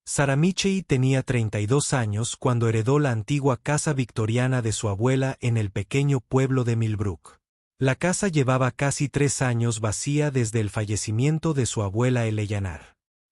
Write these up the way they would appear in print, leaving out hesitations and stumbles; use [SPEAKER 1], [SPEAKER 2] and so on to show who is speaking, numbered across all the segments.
[SPEAKER 1] Sarah Michie tenía 32 años cuando heredó la antigua casa victoriana de su abuela en el pequeño pueblo de Millbrook. La casa llevaba casi 3 años vacía desde el fallecimiento de su abuela Eleanor.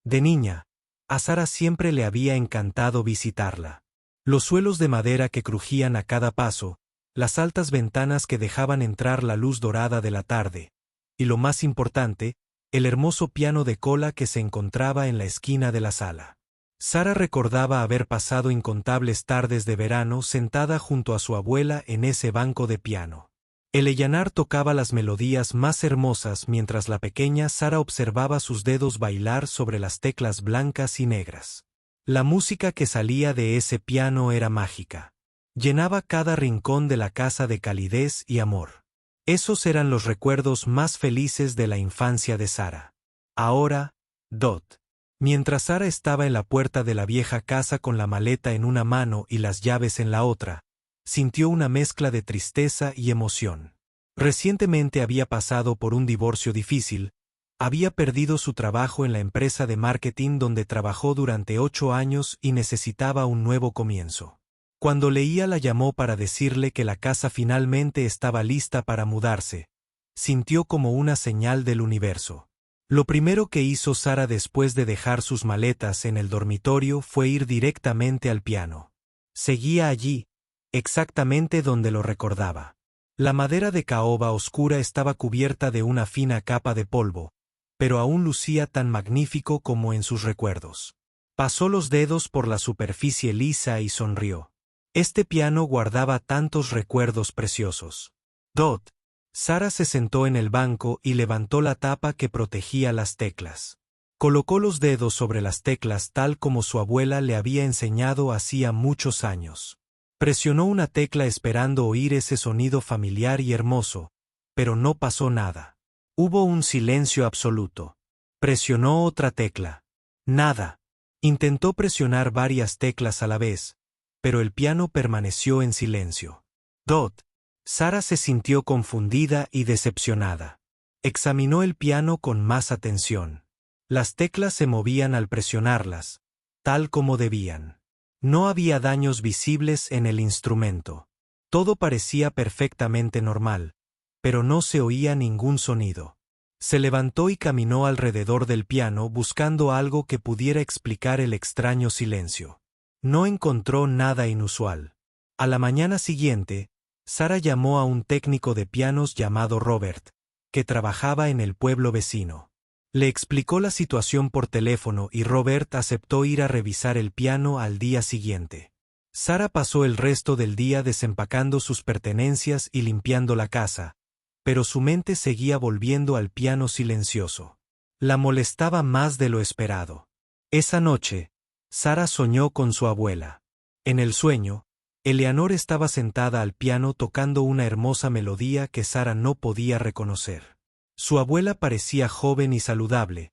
[SPEAKER 1] De niña, a Sarah siempre le había encantado visitarla. Los suelos de madera que crujían a cada paso, las altas ventanas que dejaban entrar la luz dorada de la tarde, y lo más importante, el hermoso piano de cola que se encontraba en la esquina de la sala. Sarah recordaba haber pasado incontables tardes de verano sentada junto a su abuela en ese banco de piano. Eleanor tocaba las melodías más hermosas mientras la pequeña Sarah observaba sus dedos bailar sobre las teclas blancas y negras. La música que salía de ese piano era mágica. Llenaba cada rincón de la casa de calidez y amor. Esos eran los recuerdos más felices de la infancia de Sarah. Ahora, Dot. Mientras Sarah estaba en la puerta de la vieja casa con la maleta en una mano y las llaves en la otra, sintió una mezcla de tristeza y emoción. Recientemente había pasado por un divorcio difícil, había perdido su trabajo en la empresa de marketing donde trabajó durante 8 años y necesitaba un nuevo comienzo. Cuando Leia la llamó para decirle que la casa finalmente estaba lista para mudarse, sintió como una señal del universo. Lo primero que hizo Sarah después de dejar sus maletas en el dormitorio fue ir directamente al piano. Seguía allí, exactamente donde lo recordaba. La madera de caoba oscura estaba cubierta de una fina capa de polvo, pero aún lucía tan magnífico como en sus recuerdos. Pasó los dedos por la superficie lisa y sonrió. Este piano guardaba tantos recuerdos preciosos. Dot. Sarah se sentó en el banco y levantó la tapa que protegía las teclas. Colocó los dedos sobre las teclas tal como su abuela le había enseñado hacía muchos años. Presionó una tecla esperando oír ese sonido familiar y hermoso, pero no pasó nada. Hubo un silencio absoluto. Presionó otra tecla. Nada. Intentó presionar varias teclas a la vez, pero el piano permaneció en silencio. Dot. Sarah se sintió confundida y decepcionada. Examinó el piano con más atención. Las teclas se movían al presionarlas, tal como debían. No había daños visibles en el instrumento. Todo parecía perfectamente normal, pero no se oía ningún sonido. Se levantó y caminó alrededor del piano buscando algo que pudiera explicar el extraño silencio. No encontró nada inusual. A la mañana siguiente, Sarah llamó a un técnico de pianos llamado Robert, que trabajaba en el pueblo vecino. Le explicó la situación por teléfono y Robert aceptó ir a revisar el piano al día siguiente. Sarah pasó el resto del día desempacando sus pertenencias y limpiando la casa, pero su mente seguía volviendo al piano silencioso. La molestaba más de lo esperado. Esa noche, Sarah soñó con su abuela. En el sueño, Eleanor estaba sentada al piano tocando una hermosa melodía que Sarah no podía reconocer. Su abuela parecía joven y saludable,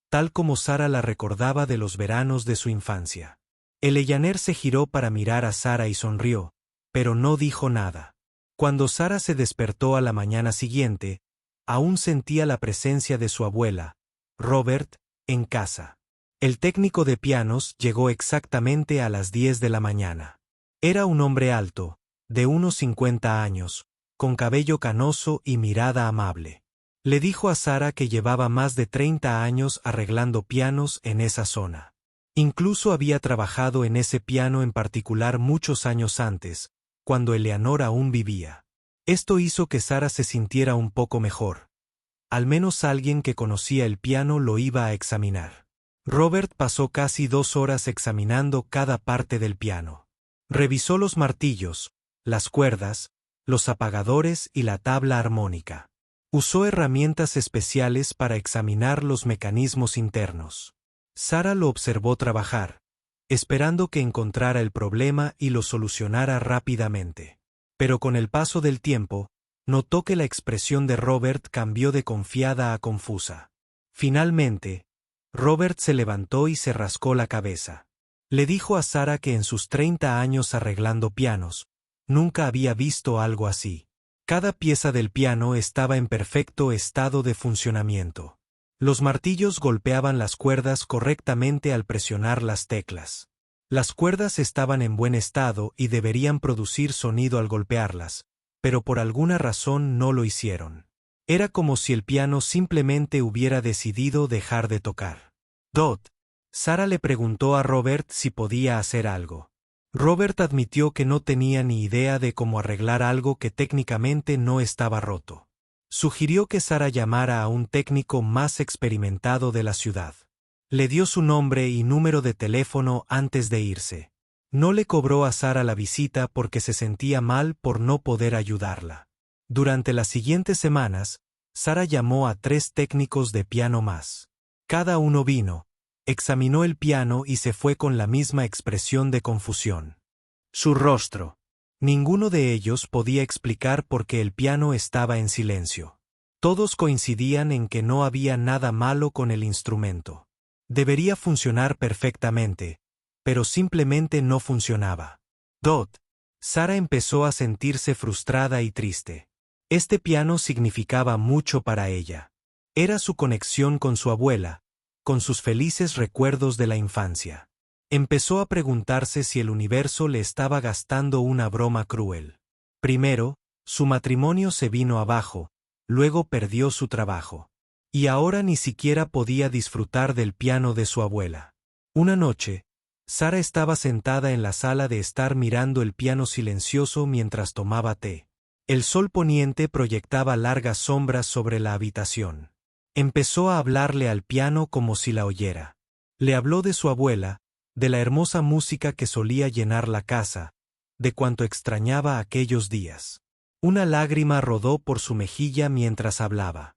[SPEAKER 1] tal como Sarah la recordaba de los veranos de su infancia. Eleanor se giró para mirar a Sarah y sonrió, pero no dijo nada. Cuando Sarah se despertó a la mañana siguiente, aún sentía la presencia de su abuela, Robert, en casa. El técnico de pianos llegó exactamente a las 10 de la mañana. Era un hombre alto, de unos 50 años, con cabello canoso y mirada amable. Le dijo a Sarah que llevaba más de 30 años arreglando pianos en esa zona. Incluso había trabajado en ese piano en particular muchos años antes, cuando Eleanor aún vivía. Esto hizo que Sarah se sintiera un poco mejor. Al menos alguien que conocía el piano lo iba a examinar. Robert pasó casi 2 horas examinando cada parte del piano. Revisó los martillos, las cuerdas, los apagadores y la tabla armónica. Usó herramientas especiales para examinar los mecanismos internos. Sarah lo observó trabajar, esperando que encontrara el problema y lo solucionara rápidamente. Pero con el paso del tiempo, notó que la expresión de Robert cambió de confiada a confusa. Finalmente, Robert se levantó y se rascó la cabeza. Le dijo a Sarah que en sus 30 años arreglando pianos, nunca había visto algo así. Cada pieza del piano estaba en perfecto estado de funcionamiento. Los martillos golpeaban las cuerdas correctamente al presionar las teclas. Las cuerdas estaban en buen estado y deberían producir sonido al golpearlas, pero por alguna razón no lo hicieron. Era como si el piano simplemente hubiera decidido dejar de tocar. Sara le preguntó a Robert si podía hacer algo. Robert admitió que no tenía ni idea de cómo arreglar algo que técnicamente no estaba roto. Sugirió que Sara llamara a un técnico más experimentado de la ciudad. Le dio su nombre y número de teléfono antes de irse. No le cobró a Sara la visita porque se sentía mal por no poder ayudarla. Durante las siguientes semanas, Sara llamó a 3 técnicos de piano más. Cada uno vino, examinó el piano y se fue con la misma expresión de confusión. Su rostro. Ninguno de ellos podía explicar por qué el piano estaba en silencio. Todos coincidían en que no había nada malo con el instrumento. Debería funcionar perfectamente, pero simplemente no funcionaba. Sara empezó a sentirse frustrada y triste. Este piano significaba mucho para ella. Era su conexión con su abuela, con sus felices recuerdos de la infancia. Empezó a preguntarse si el universo le estaba gastando una broma cruel. Primero, su matrimonio se vino abajo, luego perdió su trabajo. Y ahora ni siquiera podía disfrutar del piano de su abuela. Una noche, Sara estaba sentada en la sala de estar mirando el piano silencioso mientras tomaba té. El sol poniente proyectaba largas sombras sobre la habitación. Empezó a hablarle al piano como si la oyera. Le habló de su abuela, de la hermosa música que solía llenar la casa, de cuánto extrañaba aquellos días. Una lágrima rodó por su mejilla mientras hablaba.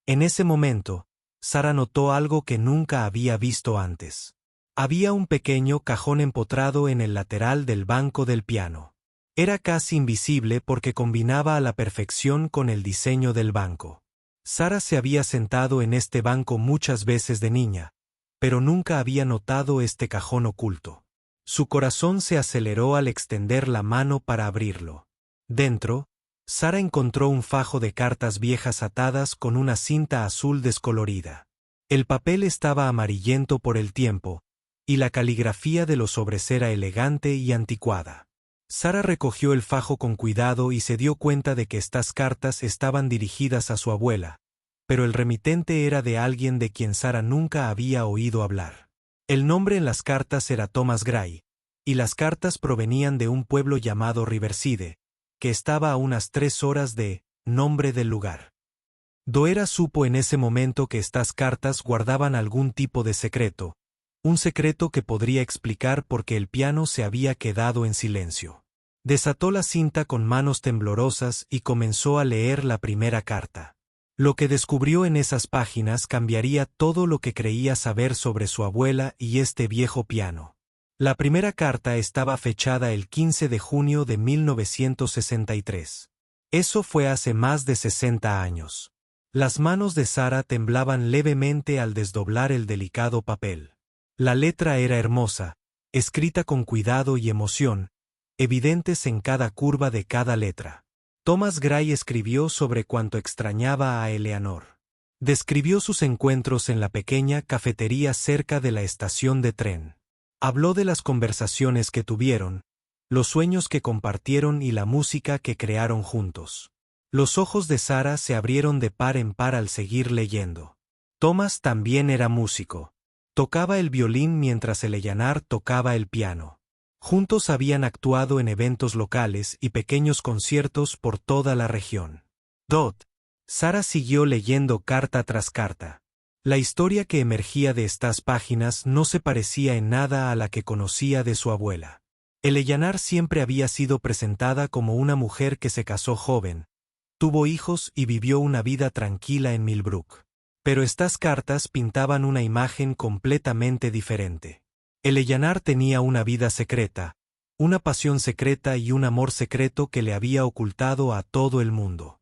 [SPEAKER 1] En ese momento, Sara notó algo que nunca había visto antes. Había un pequeño cajón empotrado en el lateral del banco del piano. Era casi invisible porque combinaba a la perfección con el diseño del banco. Sara se había sentado en este banco muchas veces de niña, pero nunca había notado este cajón oculto. Su corazón se aceleró al extender la mano para abrirlo. Dentro, Sara encontró un fajo de cartas viejas atadas con una cinta azul descolorida. El papel estaba amarillento por el tiempo, y la caligrafía de los sobres era elegante y anticuada. Sara recogió el fajo con cuidado y se dio cuenta de que estas cartas estaban dirigidas a su abuela, pero el remitente era de alguien de quien Sara nunca había oído hablar. El nombre en las cartas era Thomas Gray, y las cartas provenían de un pueblo llamado Riverside, que estaba a unas 3 horas de nombre del lugar. Doera supo en ese momento que estas cartas guardaban algún tipo de secreto, un secreto que podría explicar por qué el piano se había quedado en silencio. Desató la cinta con manos temblorosas y comenzó a leer la primera carta. Lo que descubrió en esas páginas cambiaría todo lo que creía saber sobre su abuela y este viejo piano. La primera carta estaba fechada el 15 de junio de 1963. Eso fue hace más de 60 años. Las manos de Sara temblaban levemente al desdoblar el delicado papel. La letra era hermosa, escrita con cuidado y emoción, evidentes en cada curva de cada letra. Thomas Gray escribió sobre cuánto extrañaba a Eleanor. Describió sus encuentros en la pequeña cafetería cerca de la estación de tren. Habló de las conversaciones que tuvieron, los sueños que compartieron y la música que crearon juntos. Los ojos de Sara se abrieron de par en par al seguir leyendo. Thomas también era músico. Tocaba el violín mientras Eleanor tocaba el piano. Juntos habían actuado en eventos locales y pequeños conciertos por toda la región. Sara siguió leyendo carta tras carta. La historia que emergía de estas páginas no se parecía en nada a la que conocía de su abuela. Eleanor siempre había sido presentada como una mujer que se casó joven, tuvo hijos y vivió una vida tranquila en Millbrook. Pero estas cartas pintaban una imagen completamente diferente. Eleanor tenía una vida secreta, una pasión secreta y un amor secreto que le había ocultado a todo el mundo.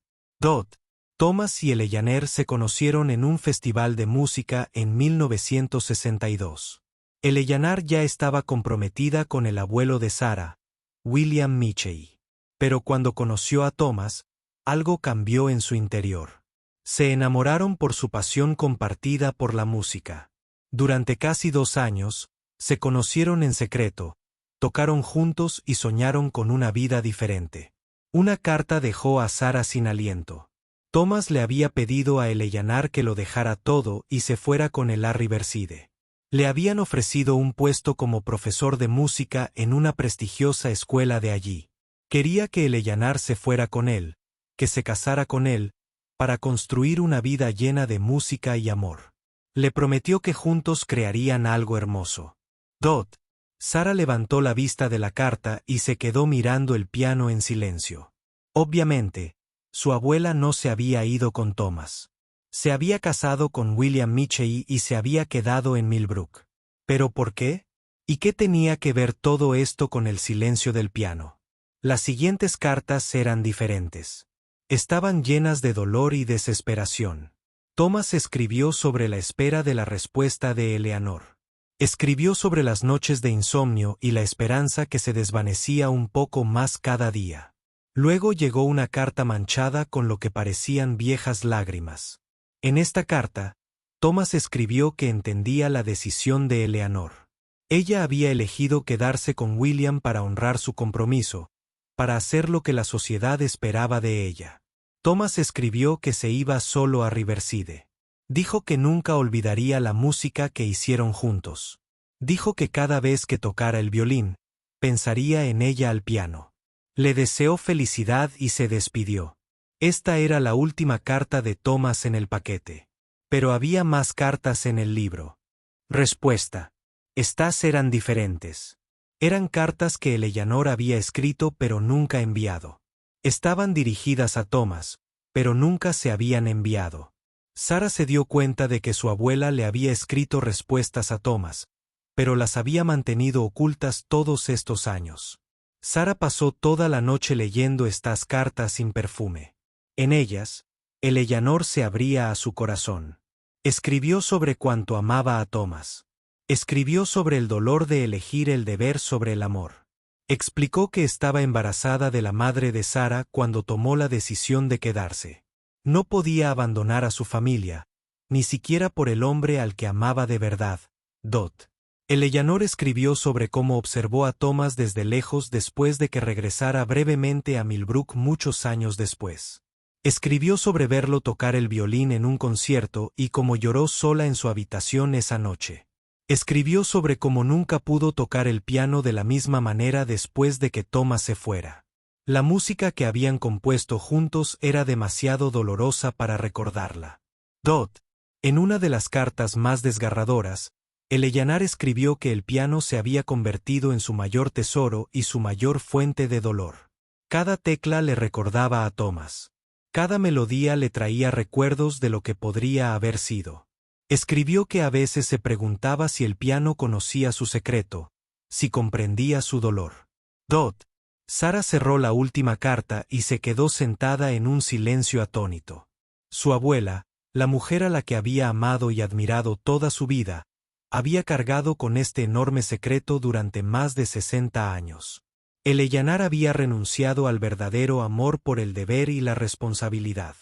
[SPEAKER 1] Thomas y Eleanor se conocieron en un festival de música en 1962. Eleanor ya estaba comprometida con el abuelo de Sara, William Mitchell. Pero cuando conoció a Thomas, algo cambió en su interior. Se enamoraron por su pasión compartida por la música. Durante casi 2 años, se conocieron en secreto, tocaron juntos y soñaron con una vida diferente. Una carta dejó a Sarah sin aliento. Thomas le había pedido a Eleanor que lo dejara todo y se fuera con él a Riverside. Le habían ofrecido un puesto como profesor de música en una prestigiosa escuela de allí. Quería que Eleanor se fuera con él, que se casara con él, para construir una vida llena de música y amor. Le prometió que juntos crearían algo hermoso. Dot. Sarah levantó la vista de la carta y se quedó mirando el piano en silencio. Obviamente, su abuela no se había ido con Thomas. Se había casado con William Mitchell y se había quedado en Millbrook. ¿Pero por qué? ¿Y qué tenía que ver todo esto con el silencio del piano? Las siguientes cartas eran diferentes. Estaban llenas de dolor y desesperación. Thomas escribió sobre la espera de la respuesta de Eleanor. Escribió sobre las noches de insomnio y la esperanza que se desvanecía un poco más cada día. Luego llegó una carta manchada con lo que parecían viejas lágrimas. En esta carta, Thomas escribió que entendía la decisión de Eleanor. Ella había elegido quedarse con William para honrar su compromiso, para hacer lo que la sociedad esperaba de ella. Thomas escribió que se iba solo a Riverside. Dijo que nunca olvidaría la música que hicieron juntos. Dijo que cada vez que tocara el violín, pensaría en ella al piano. Le deseó felicidad y se despidió. Esta era la última carta de Thomas en el paquete. Pero había más cartas en el libro. Respuesta. Estas eran diferentes. Eran cartas que Eleanor había escrito pero nunca enviado. Estaban dirigidas a Thomas, pero nunca se habían enviado. Sarah se dio cuenta de que su abuela le había escrito respuestas a Thomas, pero las había mantenido ocultas todos estos años. Sarah pasó toda la noche leyendo estas cartas sin perfume. En ellas, Eleanor se abría a su corazón. Escribió sobre cuánto amaba a Thomas. Escribió sobre el dolor de elegir el deber sobre el amor. Explicó que estaba embarazada de la madre de Sarah cuando tomó la decisión de quedarse. No podía abandonar a su familia, ni siquiera por el hombre al que amaba de verdad, Dot. Eleanor escribió sobre cómo observó a Thomas desde lejos después de que regresara brevemente a Millbrook muchos años después. Escribió sobre verlo tocar el violín en un concierto y cómo lloró sola en su habitación esa noche. Escribió sobre cómo nunca pudo tocar el piano de la misma manera después de que Thomas se fuera. La música que habían compuesto juntos era demasiado dolorosa para recordarla. Dot. En una de las cartas más desgarradoras, Eleanor escribió que el piano se había convertido en su mayor tesoro y su mayor fuente de dolor. Cada tecla le recordaba a Thomas. Cada melodía le traía recuerdos de lo que podría haber sido. Escribió que a veces se preguntaba si el piano conocía su secreto, si comprendía su dolor. Dot. Sarah cerró la última carta y se quedó sentada en un silencio atónito. Su abuela, la mujer a la que había amado y admirado toda su vida, había cargado con este enorme secreto durante más de 60 años. Eleanor había renunciado al verdadero amor por el deber y la responsabilidad.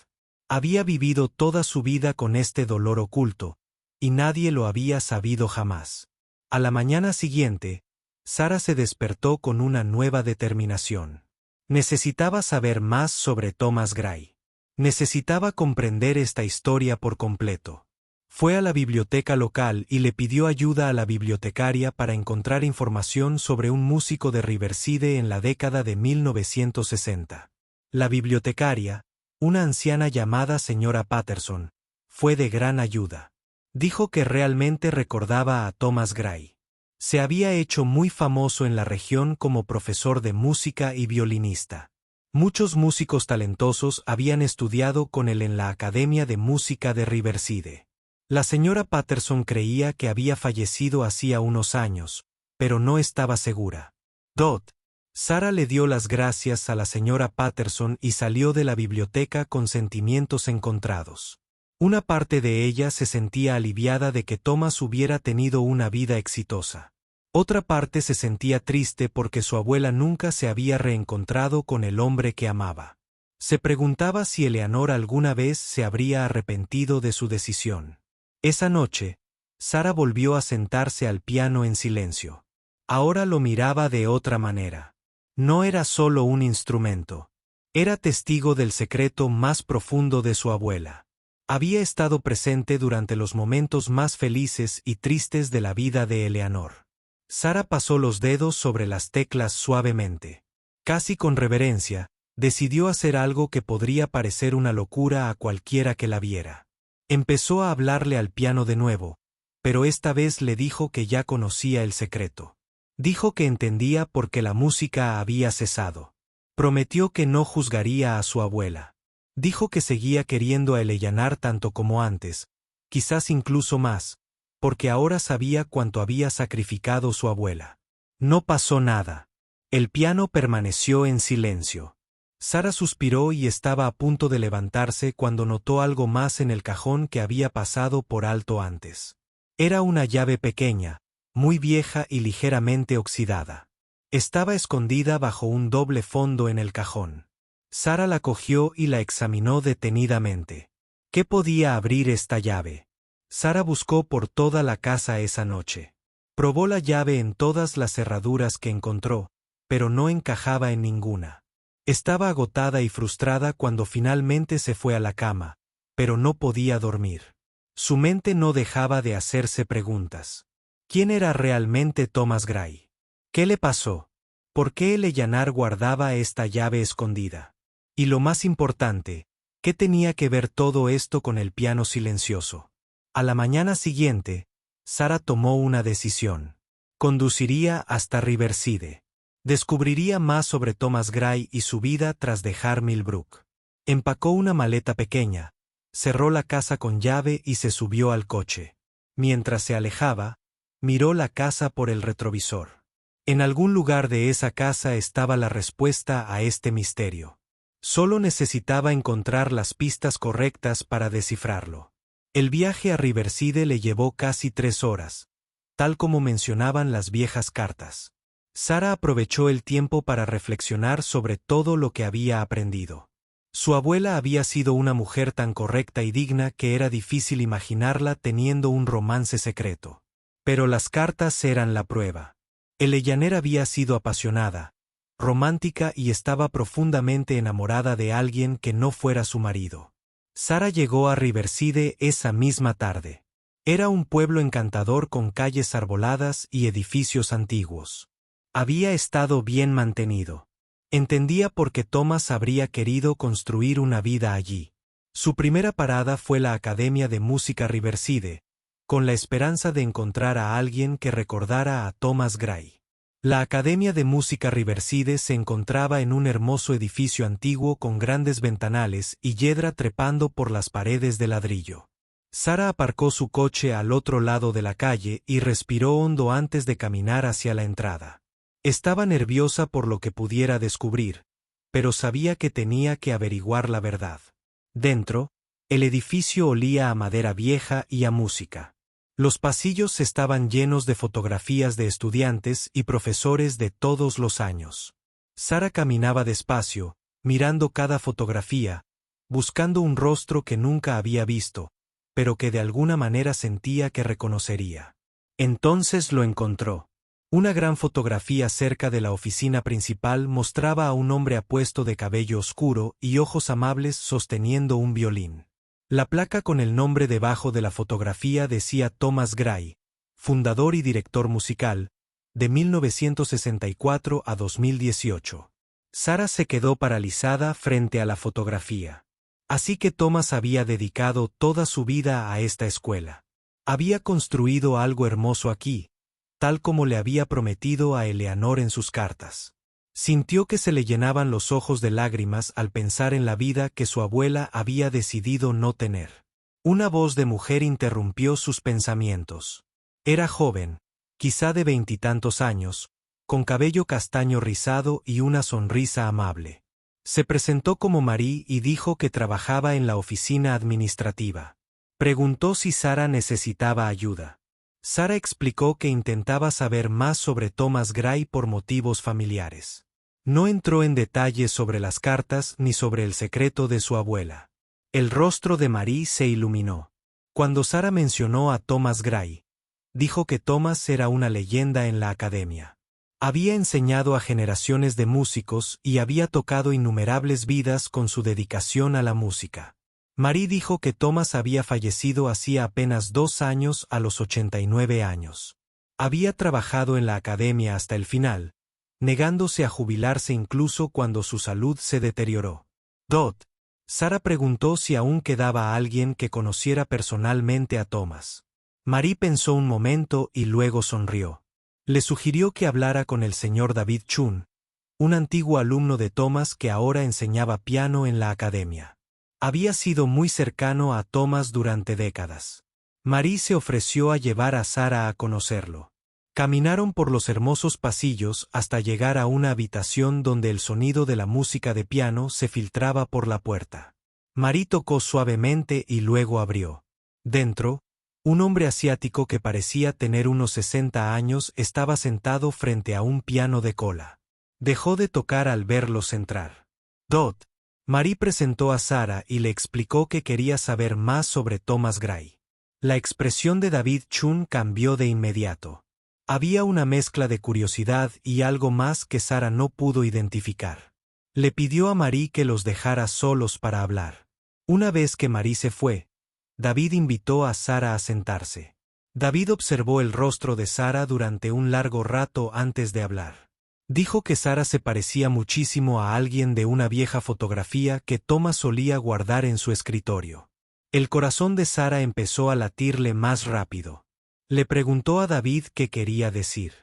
[SPEAKER 1] Había vivido toda su vida con este dolor oculto, y nadie lo había sabido jamás. A la mañana siguiente, Sarah se despertó con una nueva determinación. Necesitaba saber más sobre Thomas Gray. Necesitaba comprender esta historia por completo. Fue a la biblioteca local y le pidió ayuda a la bibliotecaria para encontrar información sobre un músico de Riverside en la década de 1960. La bibliotecaria, una anciana llamada señora Patterson, fue de gran ayuda. Dijo que realmente recordaba a Thomas Gray. Se había hecho muy famoso en la región como profesor de música y violinista. Muchos músicos talentosos habían estudiado con él en la Academia de Música de Riverside. La señora Patterson creía que había fallecido hacía unos años, pero no estaba segura. Dot. Sarah le dio las gracias a la señora Patterson y salió de la biblioteca con sentimientos encontrados. Una parte de ella se sentía aliviada de que Thomas hubiera tenido una vida exitosa. Otra parte se sentía triste porque su abuela nunca se había reencontrado con el hombre que amaba. Se preguntaba si Eleanor alguna vez se habría arrepentido de su decisión. Esa noche, Sara volvió a sentarse al piano en silencio. Ahora lo miraba de otra manera. No era solo un instrumento. Era testigo del secreto más profundo de su abuela. Había estado presente durante los momentos más felices y tristes de la vida de Eleanor. Sara pasó los dedos sobre las teclas suavemente. Casi con reverencia, decidió hacer algo que podría parecer una locura a cualquiera que la viera. Empezó a hablarle al piano de nuevo, pero esta vez le dijo que ya conocía el secreto. Dijo que entendía por qué la música había cesado. Prometió que no juzgaría a su abuela. Dijo que seguía queriendo a Eleanor tanto como antes, quizás incluso más, porque ahora sabía cuánto había sacrificado su abuela. No pasó nada. El piano permaneció en silencio. Sara suspiró y estaba a punto de levantarse cuando notó algo más en el cajón que había pasado por alto antes. Era una llave pequeña, muy vieja y ligeramente oxidada. Estaba escondida bajo un doble fondo en el cajón. Sara la cogió y la examinó detenidamente. ¿Qué podía abrir esta llave? Sara buscó por toda la casa esa noche. Probó la llave en todas las cerraduras que encontró, pero no encajaba en ninguna. Estaba agotada y frustrada cuando finalmente se fue a la cama, pero no podía dormir. Su mente no dejaba de hacerse preguntas. ¿Quién era realmente Thomas Gray? ¿Qué le pasó? ¿Por qué Eleanor guardaba esta llave escondida? Y lo más importante, ¿qué tenía que ver todo esto con el piano silencioso? A la mañana siguiente, Sara tomó una decisión. Conduciría hasta Riverside. Descubriría más sobre Thomas Gray y su vida tras dejar Millbrook. Empacó una maleta pequeña, cerró la casa con llave y se subió al coche. Mientras se alejaba, miró la casa por el retrovisor. En algún lugar de esa casa estaba la respuesta a este misterio. Solo necesitaba encontrar las pistas correctas para descifrarlo. El viaje a Riverside le llevó casi 3 horas, tal como mencionaban las viejas cartas. Sara aprovechó el tiempo para reflexionar sobre todo lo que había aprendido. Su abuela había sido una mujer tan correcta y digna que era difícil imaginarla teniendo un romance secreto. Pero las cartas eran la prueba. Eleanor había sido apasionada, romántica y estaba profundamente enamorada de alguien que no fuera su marido. Sara llegó a Riverside esa misma tarde. Era un pueblo encantador con calles arboladas y edificios antiguos. Había estado bien mantenido. Entendía por qué Thomas habría querido construir una vida allí. Su primera parada fue la Academia de Música Riverside, con la esperanza de encontrar a alguien que recordara a Thomas Gray. La Academia de Música Riverside se encontraba en un hermoso edificio antiguo con grandes ventanales y hiedra trepando por las paredes de ladrillo. Sara aparcó su coche al otro lado de la calle y respiró hondo antes de caminar hacia la entrada. Estaba nerviosa por lo que pudiera descubrir, pero sabía que tenía que averiguar la verdad. Dentro, el edificio olía a madera vieja y a música. Los pasillos estaban llenos de fotografías de estudiantes y profesores de todos los años. Sara caminaba despacio, mirando cada fotografía, buscando un rostro que nunca había visto, pero que de alguna manera sentía que reconocería. Entonces lo encontró. Una gran fotografía cerca de la oficina principal mostraba a un hombre apuesto de cabello oscuro y ojos amables sosteniendo un violín. La placa con el nombre debajo de la fotografía decía Thomas Gray, fundador y director musical, de 1964 a 2018. Sara se quedó paralizada frente a la fotografía. Así que Thomas había dedicado toda su vida a esta escuela. Había construido algo hermoso aquí, tal como le había prometido a Eleanor en sus cartas. Sintió que se le llenaban los ojos de lágrimas al pensar en la vida que su abuela había decidido no tener. Una voz de mujer interrumpió sus pensamientos. Era joven, quizá de 20 y tantos años, con cabello castaño rizado y una sonrisa amable. Se presentó como Marie y dijo que trabajaba en la oficina administrativa. Preguntó si Sara necesitaba ayuda. Sara explicó que intentaba saber más sobre Thomas Gray por motivos familiares. No entró en detalles sobre las cartas ni sobre el secreto de su abuela. El rostro de Marie se iluminó. Cuando Sara mencionó a Thomas Gray, dijo que Thomas era una leyenda en la academia. Había enseñado a generaciones de músicos y había tocado innumerables vidas con su dedicación a la música. Marie dijo que Thomas había fallecido hacía apenas 2 años a los 89 años. Había trabajado en la academia hasta el final, negándose a jubilarse incluso cuando su salud se deterioró. Sara preguntó si aún quedaba alguien que conociera personalmente a Thomas. Marie pensó un momento y luego sonrió. Le sugirió que hablara con el señor David Chun, un antiguo alumno de Thomas que ahora enseñaba piano en la academia. Había sido muy cercano a Thomas durante décadas. Marie se ofreció a llevar a Sara a conocerlo. Caminaron por los hermosos pasillos hasta llegar a una habitación donde el sonido de la música de piano se filtraba por la puerta. Marie tocó suavemente y luego abrió. Dentro, un hombre asiático que parecía tener unos 60 años estaba sentado frente a un piano de cola. Dejó de tocar al verlos entrar. Marie presentó a Sara y le explicó que quería saber más sobre Thomas Gray. La expresión de David Chun cambió de inmediato. Había una mezcla de curiosidad y algo más que Sara no pudo identificar. Le pidió a Marie que los dejara solos para hablar. Una vez que Marie se fue, David invitó a Sara a sentarse. David observó el rostro de Sara durante un largo rato antes de hablar. Dijo que Sara se parecía muchísimo a alguien de una vieja fotografía que Thomas solía guardar en su escritorio. El corazón de Sara empezó a latirle más rápido. Le preguntó a David qué quería decir.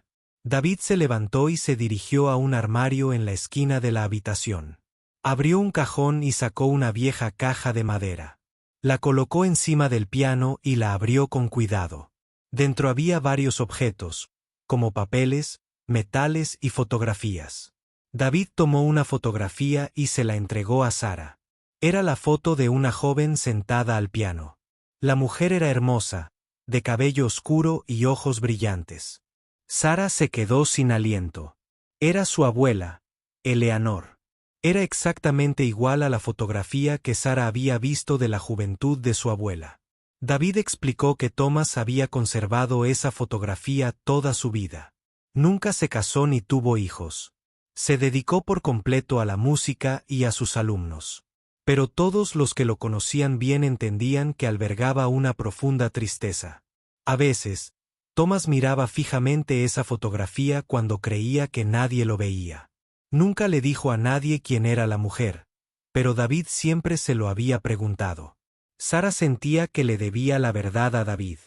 [SPEAKER 1] David se levantó y se dirigió a un armario en la esquina de la habitación. Abrió un cajón y sacó una vieja caja de madera. La colocó encima del piano y la abrió con cuidado. Dentro había varios objetos, como papeles, metales y fotografías. David tomó una fotografía y se la entregó a Sara. Era la foto de una joven sentada al piano. La mujer era hermosa, de cabello oscuro y ojos brillantes. Sara se quedó sin aliento. Era su abuela, Eleanor. Era exactamente igual a la fotografía que Sara había visto de la juventud de su abuela. David explicó que Thomas había conservado esa fotografía toda su vida. Nunca se casó ni tuvo hijos. Se dedicó por completo a la música y a sus alumnos. Pero todos los que lo conocían bien entendían que albergaba una profunda tristeza. A veces, Thomas miraba fijamente esa fotografía cuando creía que nadie lo veía. Nunca le dijo a nadie quién era la mujer, pero David siempre se lo había preguntado. Sara sentía que le debía la verdad a David.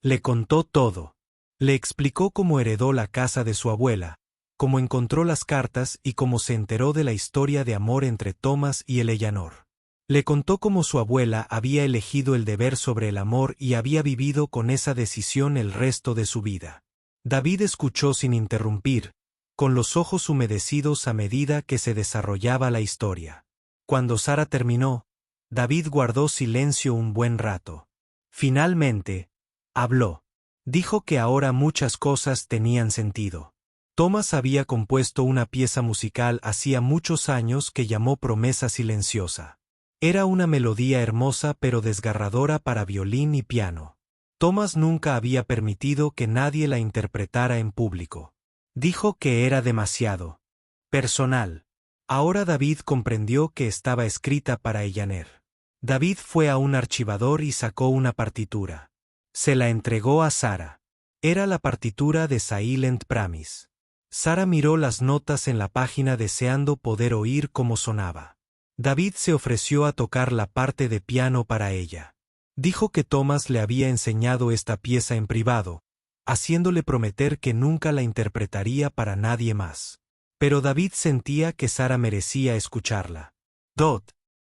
[SPEAKER 1] Le contó todo. Le explicó cómo heredó la casa de su abuela, cómo encontró las cartas y cómo se enteró de la historia de amor entre Thomas y Eleanor. Le contó cómo su abuela había elegido el deber sobre el amor y había vivido con esa decisión el resto de su vida. David escuchó sin interrumpir, con los ojos humedecidos a medida que se desarrollaba la historia. Cuando Sara terminó, David guardó silencio un buen rato. Finalmente, habló. Dijo que ahora muchas cosas tenían sentido. Thomas había compuesto una pieza musical hacía muchos años que llamó Promesa Silenciosa. Era una melodía hermosa pero desgarradora para violín y piano. Thomas nunca había permitido que nadie la interpretara en público. Dijo que era demasiado personal. Ahora David comprendió que estaba escrita para Eleanor. David fue a un archivador y sacó una partitura. Se la entregó a Sara. Era la partitura de Silent Promise. Sara miró las notas en la página deseando poder oír cómo sonaba. David se ofreció a tocar la parte de piano para ella. Dijo que Thomas le había enseñado esta pieza en privado, haciéndole prometer que nunca la interpretaría para nadie más. Pero David sentía que Sara merecía escucharla.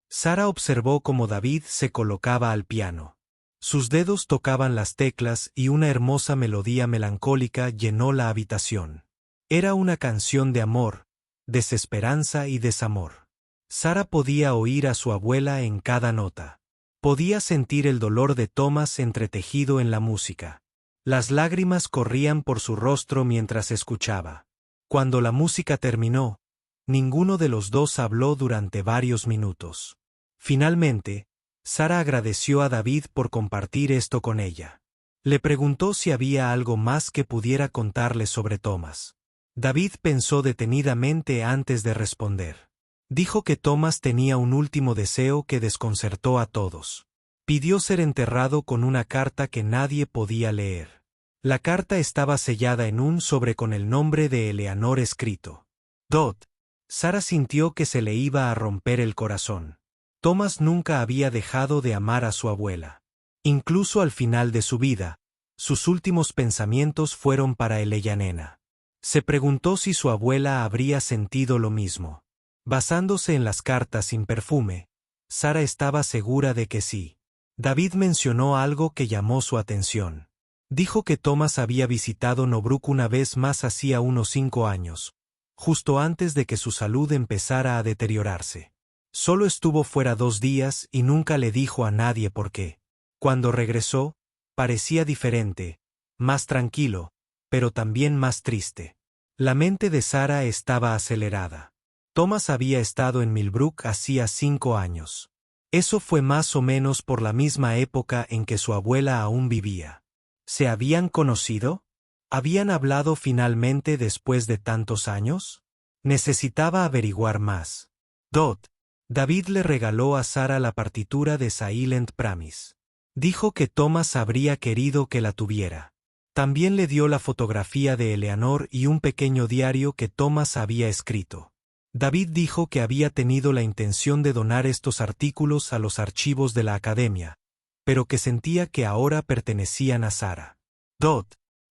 [SPEAKER 1] Sara observó cómo David se colocaba al piano. Sus dedos tocaban las teclas y una hermosa melodía melancólica llenó la habitación. Era una canción de amor, desesperanza y desamor. Sara podía oír a su abuela en cada nota. Podía sentir el dolor de Thomas entretejido en la música. Las lágrimas corrían por su rostro mientras escuchaba. Cuando la música terminó, Ninguno de los dos habló durante varios minutos. Finalmente, Sara agradeció a David por compartir esto con ella. Le preguntó si había algo más que pudiera contarle sobre Thomas. David pensó detenidamente antes de responder. Dijo que Thomas tenía un último deseo que desconcertó a todos. Pidió ser enterrado con una carta que nadie podía leer. La carta estaba sellada en un sobre con el nombre de Eleanor escrito. Dot. Sara sintió que se le iba a romper el corazón. Thomas nunca había dejado de amar a su abuela. Incluso al final de su vida, sus últimos pensamientos fueron para Eleanor. Se preguntó si su abuela habría sentido lo mismo. Basándose en las cartas sin perfume, Sara estaba segura de que sí. David mencionó algo que llamó su atención. Dijo que Thomas había visitado Nobruk una vez más hacía unos 5 años, justo antes de que su salud empezara a deteriorarse. Solo estuvo fuera 2 días y nunca le dijo a nadie por qué. Cuando regresó, parecía diferente, más tranquilo, pero también más triste. La mente de Sara estaba acelerada. Thomas había estado en Millbrook hacía 5 años. Eso fue más o menos por la misma época en que su abuela aún vivía. ¿Se habían conocido? ¿Habían hablado finalmente después de tantos años? Necesitaba averiguar más. David le regaló a Sara la partitura de Silent Promise. Dijo que Thomas habría querido que la tuviera. También le dio la fotografía de Eleanor y un pequeño diario que Thomas había escrito. David dijo que había tenido la intención de donar estos artículos a los archivos de la academia, pero que sentía que ahora pertenecían a Sara.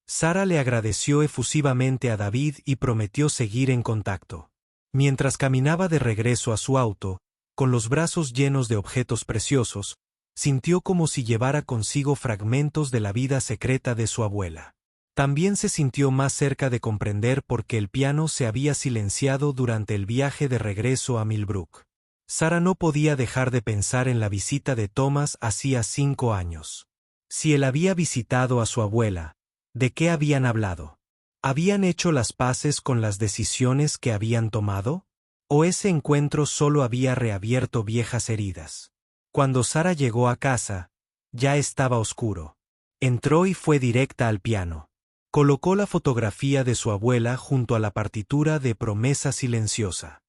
[SPEAKER 1] Sara le agradeció efusivamente a David y prometió seguir en contacto. Mientras caminaba de regreso a su auto, con los brazos llenos de objetos preciosos, sintió como si llevara consigo fragmentos de la vida secreta de su abuela. También se sintió más cerca de comprender por qué el piano se había silenciado durante el viaje de regreso a Millbrook. Sara no podía dejar de pensar en la visita de Thomas hacía 5 años. Si él había visitado a su abuela, ¿de qué habían hablado? ¿Habían hecho las paces con las decisiones que habían tomado? ¿O ese encuentro solo había reabierto viejas heridas? Cuando Sara llegó a casa, ya estaba oscuro. Entró y fue directa al piano. Colocó la fotografía de su abuela junto a la partitura de Promesa Silenciosa.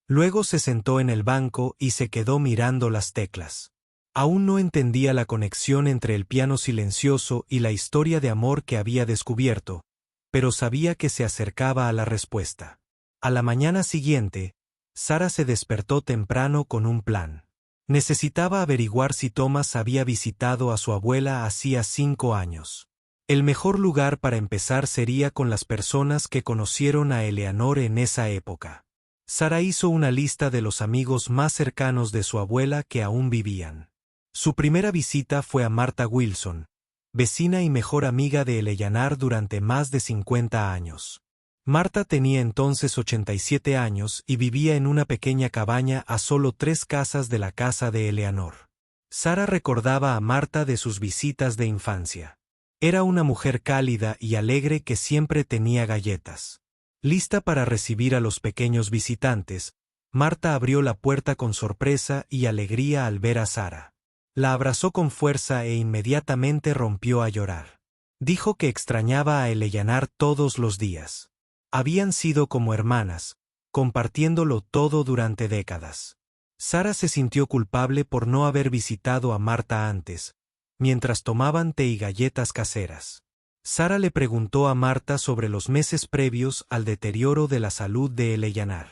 [SPEAKER 1] Luego se sentó en el banco y se quedó mirando las teclas. Aún no entendía la conexión entre el piano silencioso y la historia de amor que había descubierto, pero sabía que se acercaba a la respuesta. A la mañana siguiente, Sara se despertó temprano con un plan. Necesitaba averiguar si Thomas había visitado a su abuela hacía 5 años. El mejor lugar para empezar sería con las personas que conocieron a Eleanor en esa época. Sara hizo una lista de los amigos más cercanos de su abuela que aún vivían. Su primera visita fue a Martha Wilson, vecina y mejor amiga de Eleanor durante más de 50 años. Martha tenía entonces 87 años y vivía en una pequeña cabaña a solo 3 casas de la casa de Eleanor. Sara recordaba a Martha de sus visitas de infancia. Era una mujer cálida y alegre que siempre tenía galletas. Lista para recibir a los pequeños visitantes, Martha abrió la puerta con sorpresa y alegría al ver a Sara. La abrazó con fuerza e inmediatamente rompió a llorar. Dijo que extrañaba a Eleanor todos los días. Habían sido como hermanas, compartiéndolo todo durante décadas. Sara se sintió culpable por no haber visitado a Martha antes, mientras tomaban té y galletas caseras. Sara le preguntó a Martha sobre los meses previos al deterioro de la salud de Eleanor.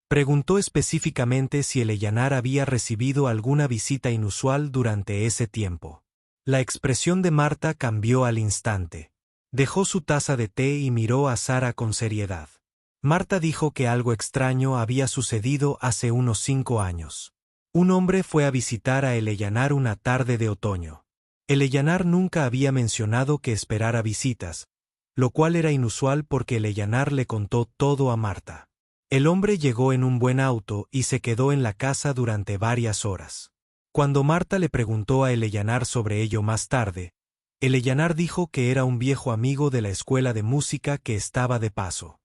[SPEAKER 1] Preguntó específicamente si Eleanor había recibido alguna visita inusual durante ese tiempo. La expresión de Martha cambió al instante. Dejó su taza de té y miró a Sara con seriedad. Martha dijo que algo extraño había sucedido hace unos 5 años. Un hombre fue a visitar a Eleanor una tarde de otoño. Eleanor nunca había mencionado que esperara visitas, lo cual era inusual porque Eleanor le contó todo a Martha. El hombre llegó en un buen auto y se quedó en la casa durante varias horas. Cuando Martha le preguntó a Eleanor sobre ello más tarde, Eleanor dijo que era un viejo amigo de la escuela de música que estaba de paso.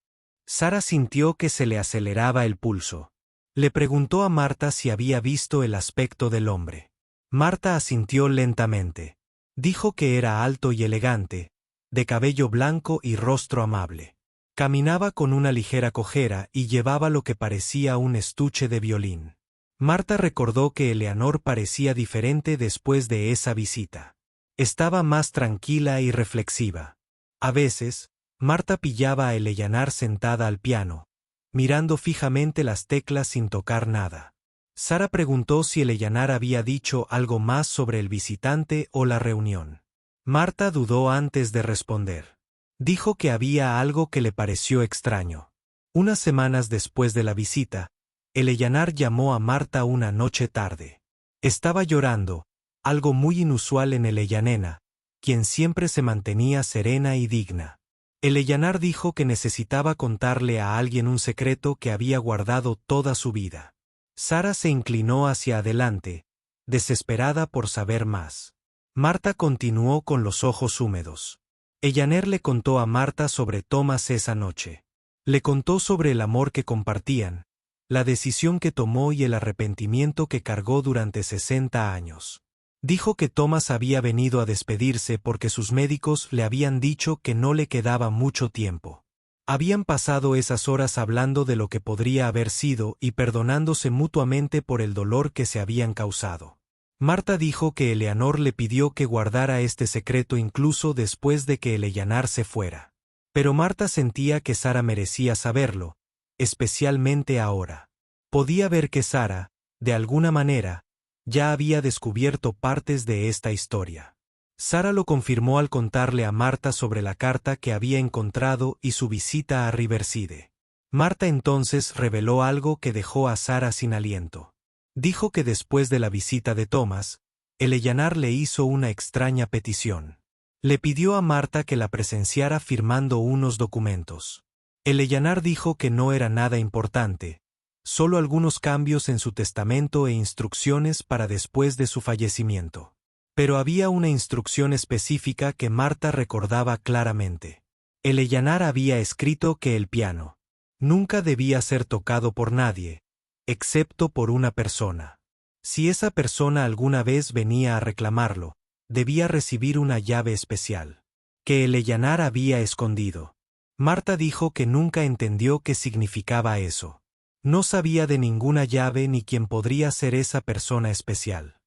[SPEAKER 1] Sara sintió que se le aceleraba el pulso. Le preguntó a Marta si había visto el aspecto del hombre. Marta asintió lentamente. Dijo que era alto y elegante, de cabello blanco y rostro amable. Caminaba con una ligera cojera y llevaba lo que parecía un estuche de violín. Marta recordó que Eleanor parecía diferente después de esa visita. Estaba más tranquila y reflexiva. A veces, Marta pillaba a Eleanor sentada al piano, mirando fijamente las teclas sin tocar nada. Sara preguntó si Eleanor había dicho algo más sobre el visitante o la reunión. Marta dudó antes de responder. Dijo que había algo que le pareció extraño. Unas semanas después de la visita, Eleanor llamó a Marta una noche tarde. Estaba llorando, algo muy inusual en Eleanor, quien siempre se mantenía serena y digna. Eleanor dijo que necesitaba contarle a alguien un secreto que había guardado toda su vida. Sara se inclinó hacia adelante, desesperada por saber más. Marta continuó con los ojos húmedos. Eleanor le contó a Marta sobre Thomas esa noche. Le contó sobre el amor que compartían, la decisión que tomó y el arrepentimiento que cargó durante 60 años. Dijo que Thomas había venido a despedirse porque sus médicos le habían dicho que no le quedaba mucho tiempo. Habían pasado esas horas hablando de lo que podría haber sido y perdonándose mutuamente por el dolor que se habían causado. Marta dijo que Eleanor le pidió que guardara este secreto incluso después de que Eleanor se fuera. Pero Marta sentía que Sara merecía saberlo, especialmente ahora. Podía ver que Sara, de alguna manera, ya había descubierto partes de esta historia. Sara lo confirmó al contarle a Marta sobre la carta que había encontrado y su visita a Riverside. Marta entonces reveló algo que dejó a Sara sin aliento. Dijo que después de la visita de Thomas, Eleanor le hizo una extraña petición. Le pidió a Marta que la presenciara firmando unos documentos. Eleanor dijo que no era nada importante, solo algunos cambios en su testamento e instrucciones para después de su fallecimiento. Pero había una instrucción específica que Marta recordaba claramente. Eleanor había escrito que el piano nunca debía ser tocado por nadie, excepto por una persona. Si esa persona alguna vez venía a reclamarlo, debía recibir una llave especial, que Eleanor había escondido. Marta dijo que nunca entendió qué significaba eso. No sabía de ninguna llave ni quién podría ser esa persona especial.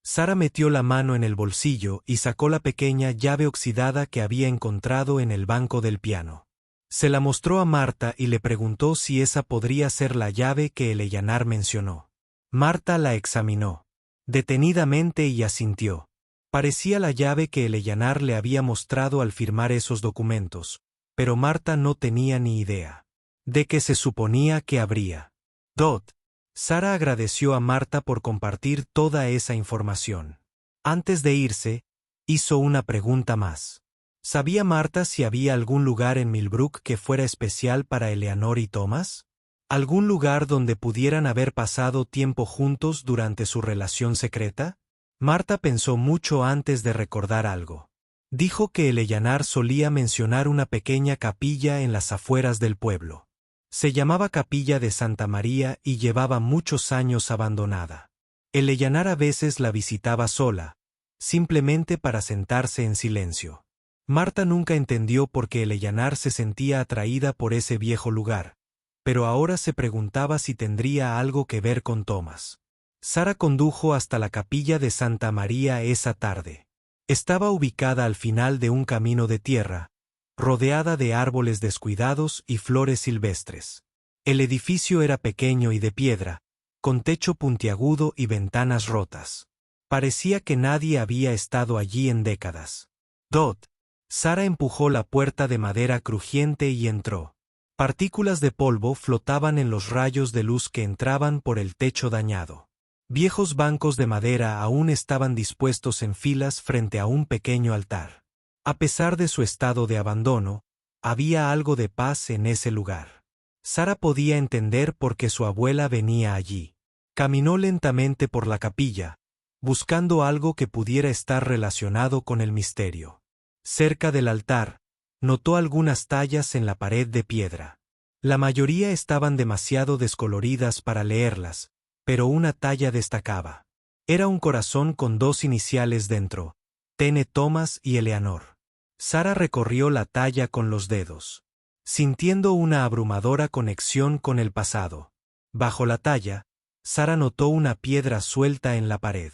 [SPEAKER 1] Sara metió la mano en el bolsillo y sacó la pequeña llave oxidada que había encontrado en el banco del piano. Se la mostró a Marta y le preguntó si esa podría ser la llave que Eleanor mencionó. Marta la examinó detenidamente y asintió. Parecía la llave que Eleanor le había mostrado al firmar esos documentos, pero Marta no tenía ni idea de qué se suponía que habría. Sara agradeció a Marta por compartir toda esa información. Antes de irse, hizo una pregunta más. ¿Sabía Marta si había algún lugar en Millbrook que fuera especial para Eleanor y Thomas? ¿Algún lugar donde pudieran haber pasado tiempo juntos durante su relación secreta? Marta pensó mucho antes de recordar algo. Dijo que Eleanor solía mencionar una pequeña capilla en las afueras del pueblo. Se llamaba Capilla de Santa María y llevaba muchos años abandonada. Eleanor a veces la visitaba sola, simplemente para sentarse en silencio. Marta nunca entendió por qué Eleanor se sentía atraída por ese viejo lugar, pero ahora se preguntaba si tendría algo que ver con Thomas. Sara condujo hasta la Capilla de Santa María esa tarde. Estaba ubicada al final de un camino de tierra, rodeada de árboles descuidados y flores silvestres. El edificio era pequeño y de piedra, con techo puntiagudo y ventanas rotas. Parecía que nadie había estado allí en décadas. Sara empujó la puerta de madera crujiente y entró. Partículas de polvo flotaban en los rayos de luz que entraban por el techo dañado. Viejos bancos de madera aún estaban dispuestos en filas frente a un pequeño altar. A pesar de su estado de abandono, había algo de paz en ese lugar. Sara podía entender por qué su abuela venía allí. Caminó lentamente por la capilla, buscando algo que pudiera estar relacionado con el misterio. Cerca del altar, Notó algunas tallas en la pared de piedra. La mayoría estaban demasiado descoloridas para leerlas, pero una talla destacaba. Era un corazón con dos iniciales dentro, T.N. Thomas y Eleanor. Sara recorrió la talla con los dedos, sintiendo una abrumadora conexión con el pasado. Bajo la talla, Sara notó una piedra suelta en la pared.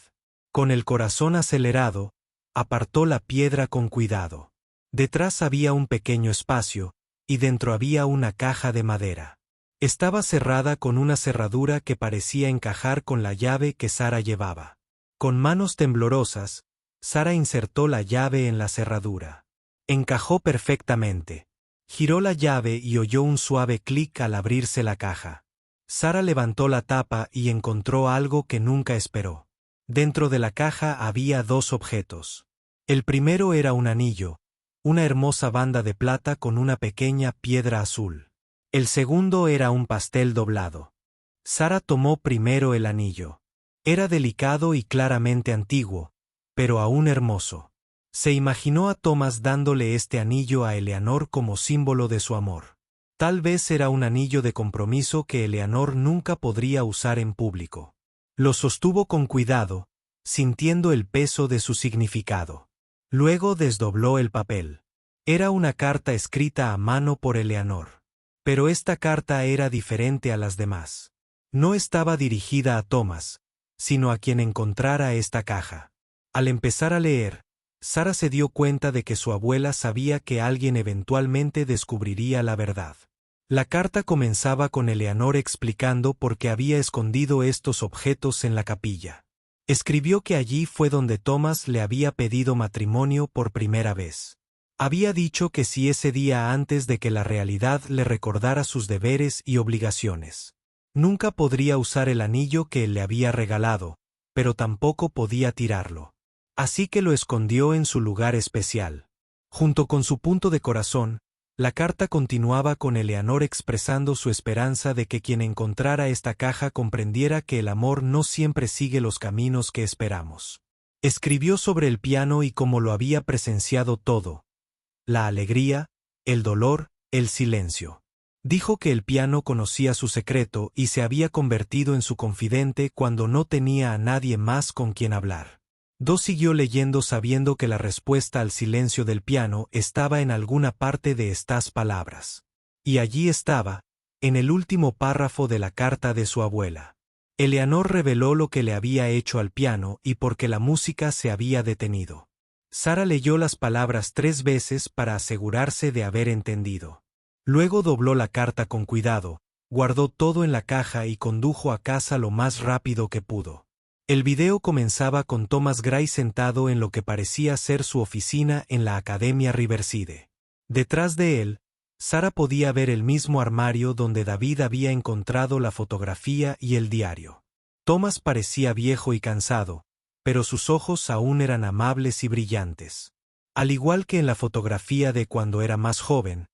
[SPEAKER 1] Con el corazón acelerado, apartó la piedra con cuidado. Detrás había un pequeño espacio, y dentro había una caja de madera. Estaba cerrada con una cerradura que parecía encajar con la llave que Sara llevaba. Con manos temblorosas, Sara insertó la llave en la cerradura. Encajó perfectamente. Giró la llave y oyó un suave clic al abrirse la caja. Sara levantó la tapa y encontró algo que nunca esperó. Dentro de la caja había dos objetos. El primero era un anillo, una hermosa banda de plata con una pequeña piedra azul. El segundo era un pastel doblado. Sara tomó primero el anillo. Era delicado y claramente antiguo, pero aún hermoso. Se imaginó a Thomas dándole este anillo a Eleanor como símbolo de su amor. Tal vez era un anillo de compromiso que Eleanor nunca podría usar en público. Lo sostuvo con cuidado, sintiendo el peso de su significado. Luego desdobló el papel. Era una carta escrita a mano por Eleanor. Pero esta carta era diferente a las demás. No estaba dirigida a Thomas, sino a quien encontrara esta caja. Al empezar a leer, Sara se dio cuenta de que su abuela sabía que alguien eventualmente descubriría la verdad. La carta comenzaba con Eleanor explicando por qué había escondido estos objetos en la capilla. Escribió que allí fue donde Thomas le había pedido matrimonio por primera vez. Había dicho que si ese día antes de que la realidad le recordara sus deberes y obligaciones. Nunca podría usar el anillo que él le había regalado, pero tampoco podía tirarlo. Así que lo escondió en su lugar especial. Junto con su punto de corazón, la carta continuaba con Eleanor expresando su esperanza de que quien encontrara esta caja comprendiera que el amor no siempre sigue los caminos que esperamos. Escribió sobre el piano y cómo lo había presenciado todo. La alegría, el dolor, el silencio. Dijo que el piano conocía su secreto y se había convertido en su confidente cuando no tenía a nadie más con quien hablar. Siguió leyendo sabiendo que la respuesta al silencio del piano estaba en alguna parte de estas palabras. Y allí estaba, en el último párrafo de la carta de su abuela. Eleanor reveló lo que le había hecho al piano y por qué la música se había detenido. Sara leyó las palabras 3 veces para asegurarse de haber entendido. Luego dobló la carta con cuidado, guardó todo en la caja y condujo a casa lo más rápido que pudo. El video comenzaba con Thomas Gray sentado en lo que parecía ser su oficina en la Academia Riverside. Detrás de él, Sara podía ver el mismo armario donde David había encontrado la fotografía y el diario. Thomas parecía viejo y cansado, pero sus ojos aún eran amables y brillantes. Al igual que en la fotografía de cuando era más joven,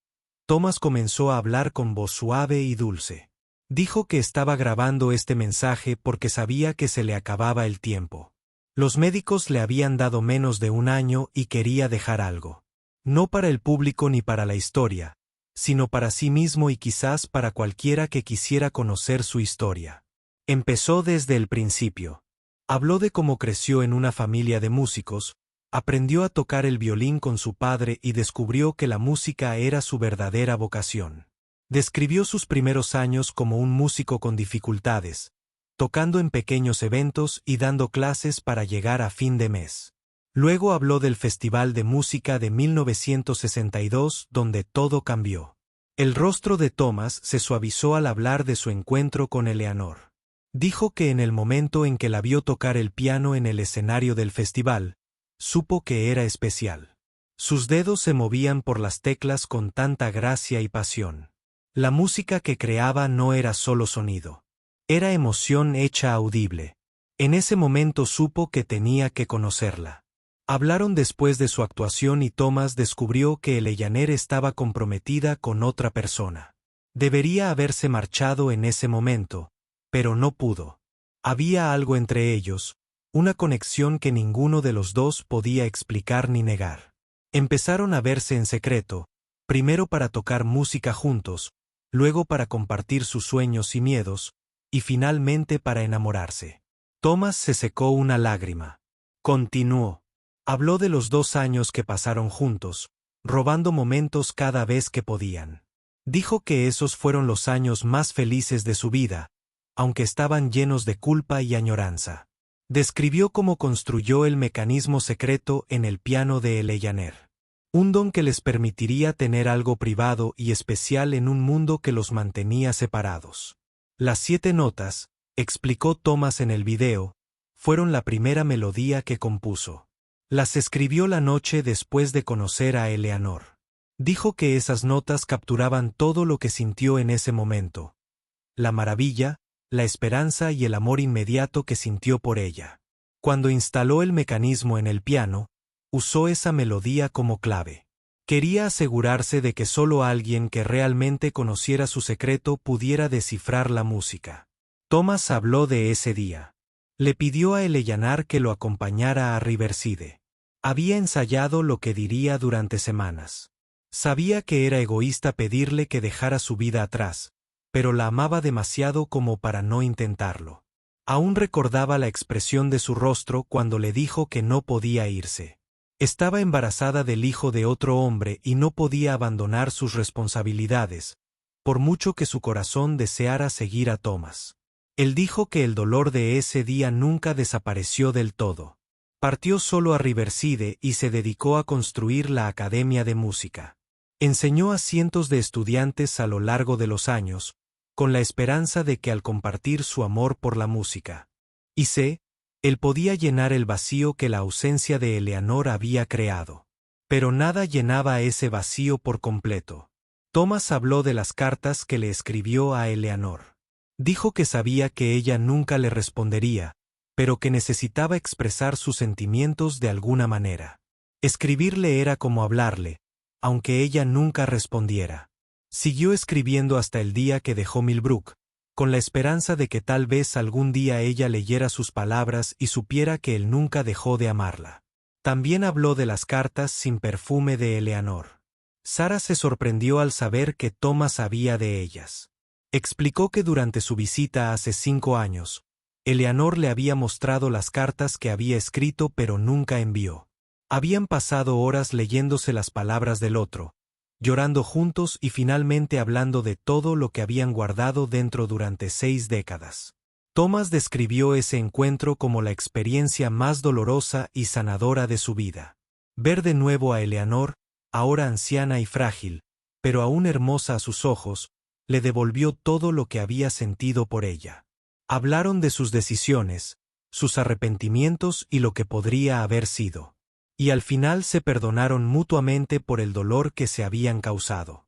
[SPEAKER 1] Thomas comenzó a hablar con voz suave y dulce. Dijo que estaba grabando este mensaje porque sabía que se le acababa el tiempo. Los médicos le habían dado menos de 1 año y quería dejar algo. No para el público ni para la historia, sino para sí mismo y quizás para cualquiera que quisiera conocer su historia. Empezó desde el principio. Habló de cómo creció en una familia de músicos, aprendió a tocar el violín con su padre y descubrió que la música era su verdadera vocación. Describió sus primeros años como un músico con dificultades, tocando en pequeños eventos y dando clases para llegar a fin de mes. Luego habló del Festival de Música de 1962, donde todo cambió. El rostro de Thomas se suavizó al hablar de su encuentro con Eleanor. Dijo que en el momento en que la vio tocar el piano en el escenario del festival, supo que era especial. Sus dedos se movían por las teclas con tanta gracia y pasión. La música que creaba no era solo sonido. Era emoción hecha audible. En ese momento supo que tenía que conocerla. Hablaron después de su actuación y Thomas descubrió que Eleanor estaba comprometida con otra persona. Debería haberse marchado en ese momento, pero no pudo. Había algo entre ellos, una conexión que ninguno de los dos podía explicar ni negar. Empezaron a verse en secreto, primero para tocar música juntos, luego para compartir sus sueños y miedos, y finalmente para enamorarse. Thomas se secó una lágrima. Continuó. Habló de los 2 años que pasaron juntos, robando momentos cada vez que podían. Dijo que esos fueron los años más felices de su vida, aunque estaban llenos de culpa y añoranza. Describió cómo construyó el mecanismo secreto en el piano de Eleanor. Un don que les permitiría tener algo privado y especial en un mundo que los mantenía separados. Las 7 notas, explicó Thomas en el video, fueron la primera melodía que compuso. Las escribió la noche después de conocer a Eleanor. Dijo que esas notas capturaban todo lo que sintió en ese momento. La maravilla, la esperanza y el amor inmediato que sintió por ella. Cuando instaló el mecanismo en el piano, usó esa melodía como clave. Quería asegurarse de que solo alguien que realmente conociera su secreto pudiera descifrar la música. Thomas habló de ese día. Le pidió a Eleanor que lo acompañara a Riverside. Había ensayado lo que diría durante semanas. Sabía que era egoísta pedirle que dejara su vida atrás, pero la amaba demasiado como para no intentarlo. Aún recordaba la expresión de su rostro cuando le dijo que no podía irse. Estaba embarazada del hijo de otro hombre y no podía abandonar sus responsabilidades, por mucho que su corazón deseara seguir a Thomas. Él dijo que el dolor de ese día nunca desapareció del todo. Partió solo a Riverside y se dedicó a construir la Academia de Música. Enseñó a cientos de estudiantes a lo largo de los años, con la esperanza de que al compartir su amor por la música, él podía llenar el vacío que la ausencia de Eleanor había creado. Pero nada llenaba ese vacío por completo. Thomas habló de las cartas que le escribió a Eleanor. Dijo que sabía que ella nunca le respondería, pero que necesitaba expresar sus sentimientos de alguna manera. Escribirle era como hablarle, aunque ella nunca respondiera. Siguió escribiendo hasta el día que dejó Millbrook, con la esperanza de que tal vez algún día ella leyera sus palabras y supiera que él nunca dejó de amarla. También habló de las cartas sin perfume de Eleanor. Sarah se sorprendió al saber que Thomas sabía de ellas. Explicó que durante su visita hace 5 años, Eleanor le había mostrado las cartas que había escrito pero nunca envió. Habían pasado horas leyéndose las palabras del otro, llorando juntos y finalmente hablando de todo lo que habían guardado dentro durante 6 décadas. Thomas describió ese encuentro como la experiencia más dolorosa y sanadora de su vida. Ver de nuevo a Eleanor, ahora anciana y frágil, pero aún hermosa a sus ojos, le devolvió todo lo que había sentido por ella. Hablaron de sus decisiones, sus arrepentimientos y lo que podría haber sido. Y al final se perdonaron mutuamente por el dolor que se habían causado.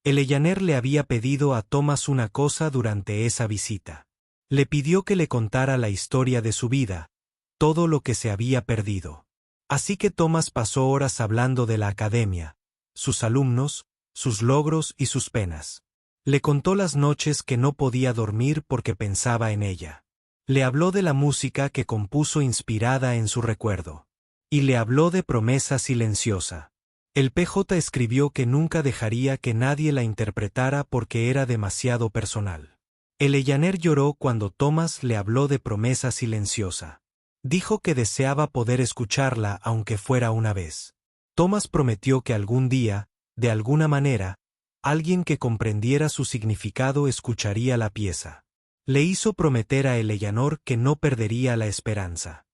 [SPEAKER 1] Eleanor le había pedido a Thomas una cosa durante esa visita. Le pidió que le contara la historia de su vida, todo lo que se había perdido. Así que Thomas pasó horas hablando de la academia, sus alumnos, sus logros y sus penas. Le contó las noches que no podía dormir porque pensaba en ella. Le habló de la música que compuso inspirada en su recuerdo. Y le habló de Promesa Silenciosa. El PJ escribió que nunca dejaría que nadie la interpretara porque era demasiado personal. Eleanor lloró cuando Thomas le habló de Promesa Silenciosa. Dijo que deseaba poder escucharla aunque fuera una vez. Thomas prometió que algún día, de alguna manera, alguien que comprendiera su significado escucharía la pieza. Le hizo prometer a Eleanor que no perdería la esperanza.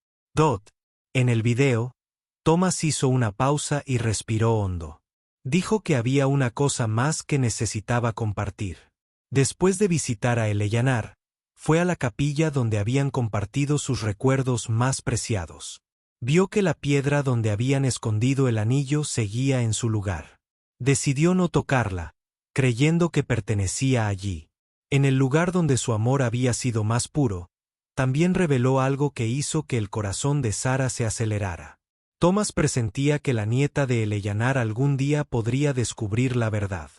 [SPEAKER 1] En el video, Thomas hizo una pausa y respiró hondo. Dijo que había una cosa más que necesitaba compartir. Después de visitar a Eleanor, fue a la capilla donde habían compartido sus recuerdos más preciados. Vio que la piedra donde habían escondido el anillo seguía en su lugar. Decidió no tocarla, creyendo que pertenecía allí. En el lugar donde su amor había sido más puro, también reveló algo que hizo que el corazón de Sarah se acelerara. Thomas presentía que la nieta de Eleanor algún día podría descubrir la verdad.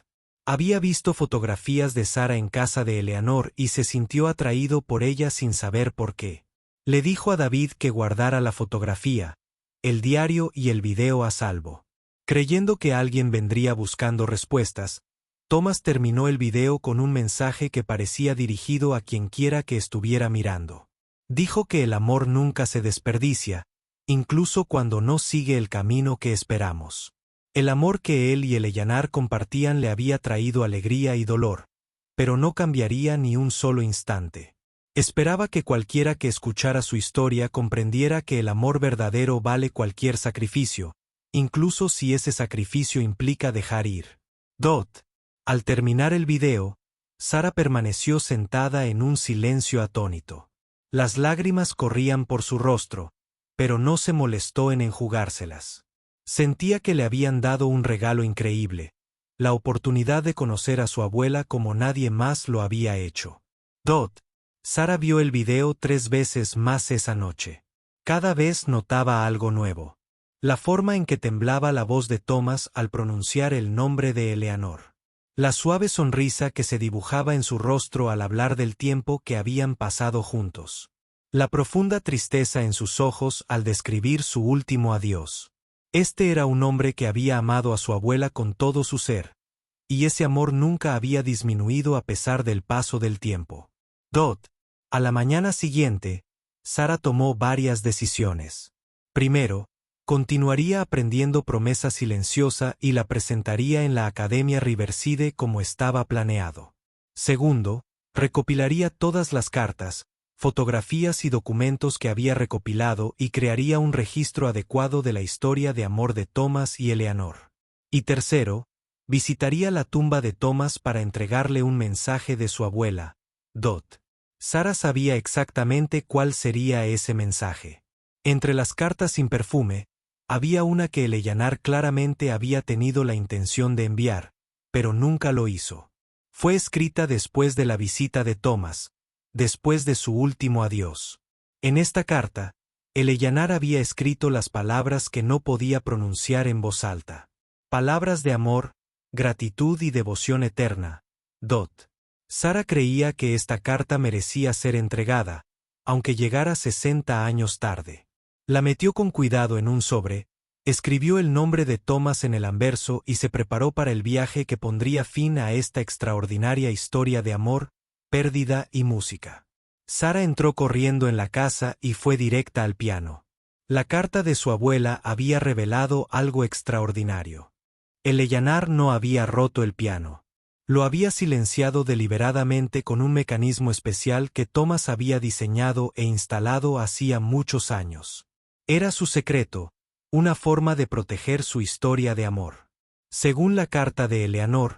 [SPEAKER 1] Había visto fotografías de Sarah en casa de Eleanor y se sintió atraído por ella sin saber por qué. Le dijo a David que guardara la fotografía, el diario y el video a salvo. Creyendo que alguien vendría buscando respuestas, Thomas terminó el video con un mensaje que parecía dirigido a quienquiera que estuviera mirando. Dijo que el amor nunca se desperdicia, incluso cuando no sigue el camino que esperamos. El amor que él y Eleanor compartían le había traído alegría y dolor, pero no cambiaría ni un solo instante. Esperaba que cualquiera que escuchara su historia comprendiera que el amor verdadero vale cualquier sacrificio, incluso si ese sacrificio implica dejar ir. Al terminar el video, Sara permaneció sentada en un silencio atónito. Las lágrimas corrían por su rostro, pero no se molestó en enjugárselas. Sentía que le habían dado un regalo increíble, la oportunidad de conocer a su abuela como nadie más lo había hecho. Sara vio el video 3 veces más esa noche. Cada vez notaba algo nuevo. La forma en que temblaba la voz de Thomas al pronunciar el nombre de Eleanor. La suave sonrisa que se dibujaba en su rostro al hablar del tiempo que habían pasado juntos. La profunda tristeza en sus ojos al describir su último adiós. Este era un hombre que había amado a su abuela con todo su ser, y ese amor nunca había disminuido a pesar del paso del tiempo. A la mañana siguiente, Sara tomó varias decisiones. Primero, continuaría aprendiendo Promesa Silenciosa y la presentaría en la Academia Riverside como estaba planeado. Segundo, recopilaría todas las cartas, fotografías y documentos que había recopilado y crearía un registro adecuado de la historia de amor de Thomas y Eleanor. Y tercero, visitaría la tumba de Thomas para entregarle un mensaje de su abuela. Sara sabía exactamente cuál sería ese mensaje. Entre las cartas sin perfume, había una que Eleanor claramente había tenido la intención de enviar, pero nunca lo hizo. Fue escrita después de la visita de Thomas, después de su último adiós. En esta carta, Eleanor había escrito las palabras que no podía pronunciar en voz alta. Palabras de amor, gratitud y devoción eterna. Sara creía que esta carta merecía ser entregada, aunque llegara 60 años tarde. La metió con cuidado en un sobre, escribió el nombre de Thomas en el anverso y se preparó para el viaje que pondría fin a esta extraordinaria historia de amor, pérdida y música. Sara entró corriendo en la casa y fue directa al piano. La carta de su abuela había revelado algo extraordinario. Eleanor no había roto el piano. Lo había silenciado deliberadamente con un mecanismo especial que Thomas había diseñado e instalado hacía muchos años. Era su secreto, una forma de proteger su historia de amor. Según la carta de Eleanor,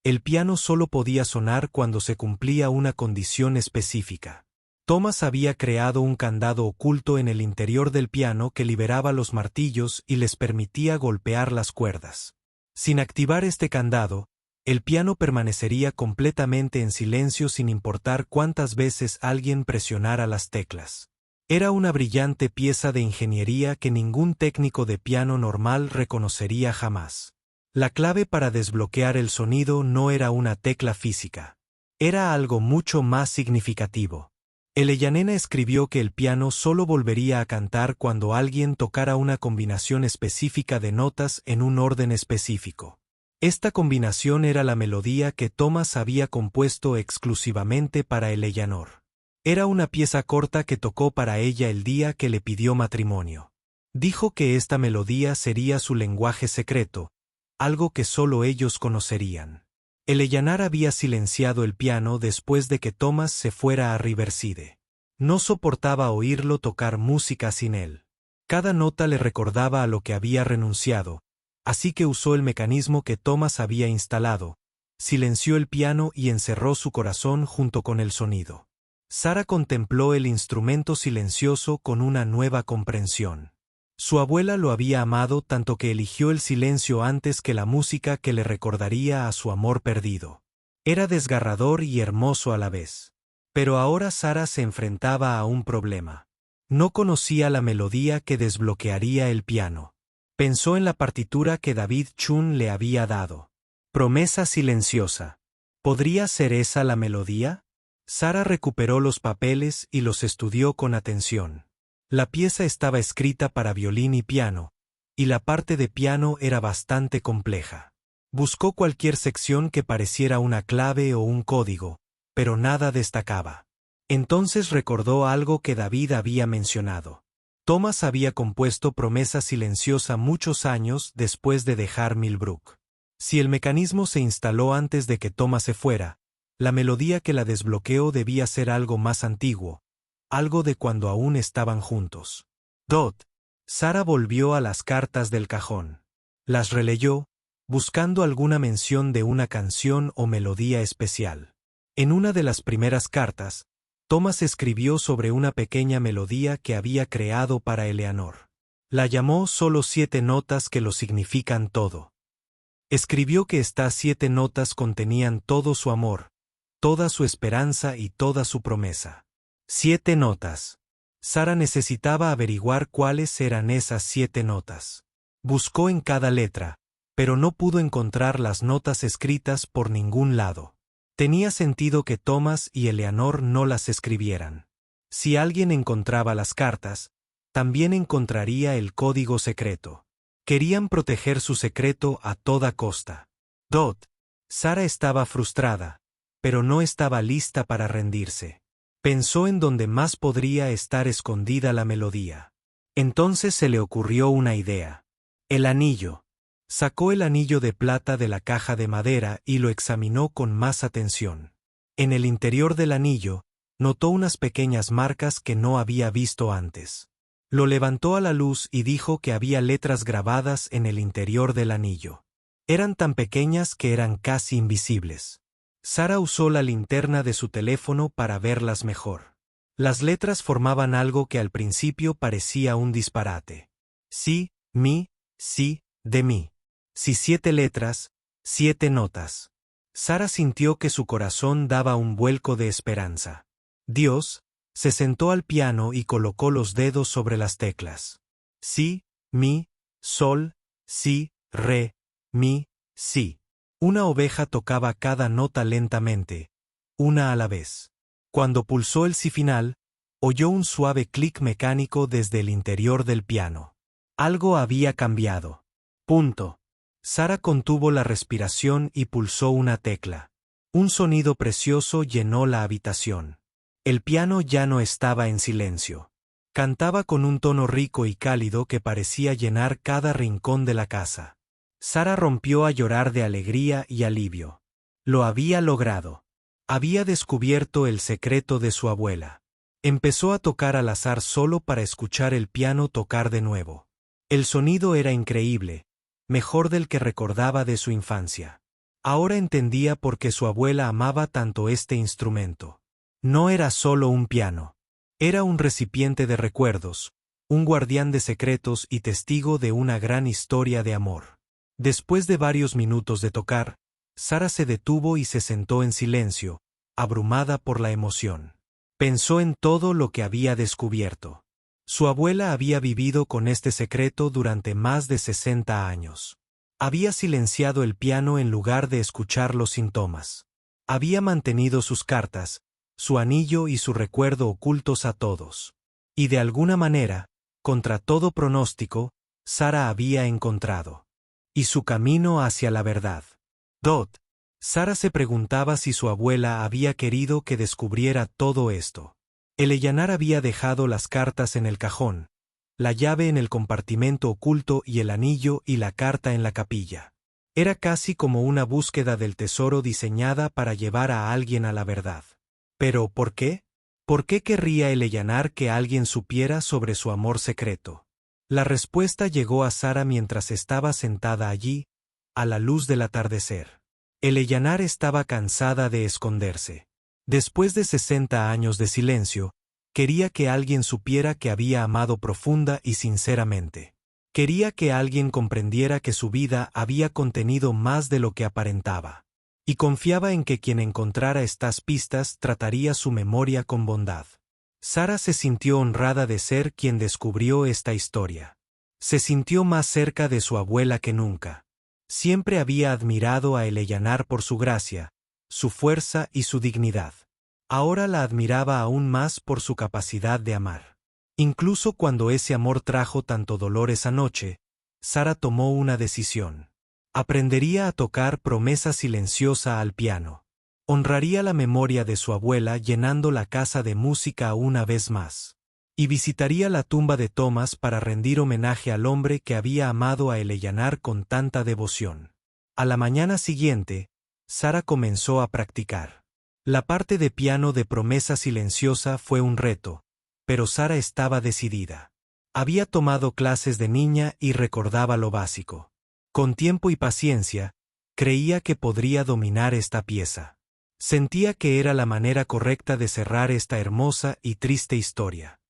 [SPEAKER 1] el piano solo podía sonar cuando se cumplía una condición específica. Thomas había creado un candado oculto en el interior del piano que liberaba los martillos y les permitía golpear las cuerdas. Sin activar este candado, el piano permanecería completamente en silencio sin importar cuántas veces alguien presionara las teclas. Era una brillante pieza de ingeniería que ningún técnico de piano normal reconocería jamás. La clave para desbloquear el sonido no era una tecla física. Era algo mucho más significativo. Eleanor escribió que el piano solo volvería a cantar cuando alguien tocara una combinación específica de notas en un orden específico. Esta combinación era la melodía que Thomas había compuesto exclusivamente para Eleanor. Era una pieza corta que tocó para ella el día que le pidió matrimonio. Dijo que esta melodía sería su lenguaje secreto, algo que solo ellos conocerían. Eleanor había silenciado el piano después de que Thomas se fuera a Riverside. No soportaba oírlo tocar música sin él. Cada nota le recordaba a lo que había renunciado, así que usó el mecanismo que Thomas había instalado, silenció el piano y encerró su corazón junto con el sonido. Sara contempló el instrumento silencioso con una nueva comprensión. Su abuela lo había amado tanto que eligió el silencio antes que la música que le recordaría a su amor perdido. Era desgarrador y hermoso a la vez. Pero ahora Sara se enfrentaba a un problema. No conocía la melodía que desbloquearía el piano. Pensó en la partitura que David Chun le había dado. Promesa Silenciosa. ¿Podría ser esa la melodía? Sara recuperó los papeles y los estudió con atención. La pieza estaba escrita para violín y piano, y la parte de piano era bastante compleja. Buscó cualquier sección que pareciera una clave o un código, pero nada destacaba. Entonces recordó algo que David había mencionado. Thomas había compuesto Promesa Silenciosa muchos años después de dejar Millbrook. Si el mecanismo se instaló antes de que Thomas se fuera, la melodía que la desbloqueó debía ser algo más antiguo, algo de cuando aún estaban juntos. Sara volvió a las cartas del cajón. Las releyó, buscando alguna mención de una canción o melodía especial. En una de las primeras cartas, Thomas escribió sobre una pequeña melodía que había creado para Eleanor. La llamó Solo 7 notas que lo significan todo. Escribió que estas 7 notas contenían todo su amor, toda su esperanza y toda su promesa. 7 notas. Sara necesitaba averiguar cuáles eran esas 7 notas. Buscó en cada letra, pero no pudo encontrar las notas escritas por ningún lado. Tenía sentido que Thomas y Eleanor no las escribieran. Si alguien encontraba las cartas, también encontraría el código secreto. Querían proteger su secreto a toda costa. Sara estaba frustrada, pero no estaba lista para rendirse. Pensó en dónde más podría estar escondida la melodía. Entonces se le ocurrió una idea. El anillo. Sacó el anillo de plata de la caja de madera y lo examinó con más atención. En el interior del anillo, notó unas pequeñas marcas que no había visto antes. Lo levantó a la luz y dijo que había letras grabadas en el interior del anillo. Eran tan pequeñas que eran casi invisibles. Sara usó la linterna de su teléfono para verlas mejor. Las letras formaban algo que al principio parecía un disparate. Sí, mi, sí, de mí. Si 7 letras, 7 notas. Sara sintió que su corazón daba un vuelco de esperanza. Dios se sentó al piano y colocó los dedos sobre las teclas. Si, mi, sol, si, re, mi, si. Una oveja tocaba cada nota lentamente, una a la vez. Cuando pulsó el si final, oyó un suave clic mecánico desde el interior del piano. Algo había cambiado. Sara contuvo la respiración y pulsó una tecla. Un sonido precioso llenó la habitación. El piano ya no estaba en silencio. Cantaba con un tono rico y cálido que parecía llenar cada rincón de la casa. Sara rompió a llorar de alegría y alivio. Lo había logrado. Había descubierto el secreto de su abuela. Empezó a tocar al azar solo para escuchar el piano tocar de nuevo. El sonido era increíble, mejor del que recordaba de su infancia. Ahora entendía por qué su abuela amaba tanto este instrumento. No era solo un piano. Era un recipiente de recuerdos, un guardián de secretos y testigo de una gran historia de amor. Después de varios minutos de tocar, Sara se detuvo y se sentó en silencio, abrumada por la emoción. Pensó en todo lo que había descubierto. Su abuela había vivido con este secreto durante más de 60 años. Había silenciado el piano en lugar de escuchar los síntomas. Había mantenido sus cartas, su anillo y su recuerdo ocultos a todos. Y de alguna manera, contra todo pronóstico, Sara había encontrado. Y su camino hacia la verdad. Sara se preguntaba si su abuela había querido que descubriera todo esto. Eleanor había dejado las cartas en el cajón, la llave en el compartimento oculto y el anillo y la carta en la capilla. Era casi como una búsqueda del tesoro diseñada para llevar a alguien a la verdad. ¿Pero por qué? ¿Por qué querría Eleanor que alguien supiera sobre su amor secreto? La respuesta llegó a Sara mientras estaba sentada allí, a la luz del atardecer. Eleanor estaba cansada de esconderse. Después de 60 años de silencio, quería que alguien supiera que había amado profunda y sinceramente. Quería que alguien comprendiera que su vida había contenido más de lo que aparentaba. Y confiaba en que quien encontrara estas pistas trataría su memoria con bondad. Sara se sintió honrada de ser quien descubrió esta historia. Se sintió más cerca de su abuela que nunca. Siempre había admirado a Eleanor por su gracia, su fuerza y su dignidad. Ahora la admiraba aún más por su capacidad de amar. Incluso cuando ese amor trajo tanto dolor esa noche, Sara tomó una decisión. Aprendería a tocar Promesa Silenciosa al piano. Honraría la memoria de su abuela llenando la casa de música una vez más. Y visitaría la tumba de Thomas para rendir homenaje al hombre que había amado a Eleanor con tanta devoción. A la mañana siguiente, Sara comenzó a practicar. La parte de piano de Promesa Silenciosa fue un reto, pero Sara estaba decidida. Había tomado clases de niña y recordaba lo básico. Con tiempo y paciencia, creía que podría dominar esta pieza. Sentía que era la manera correcta de cerrar esta hermosa y triste historia.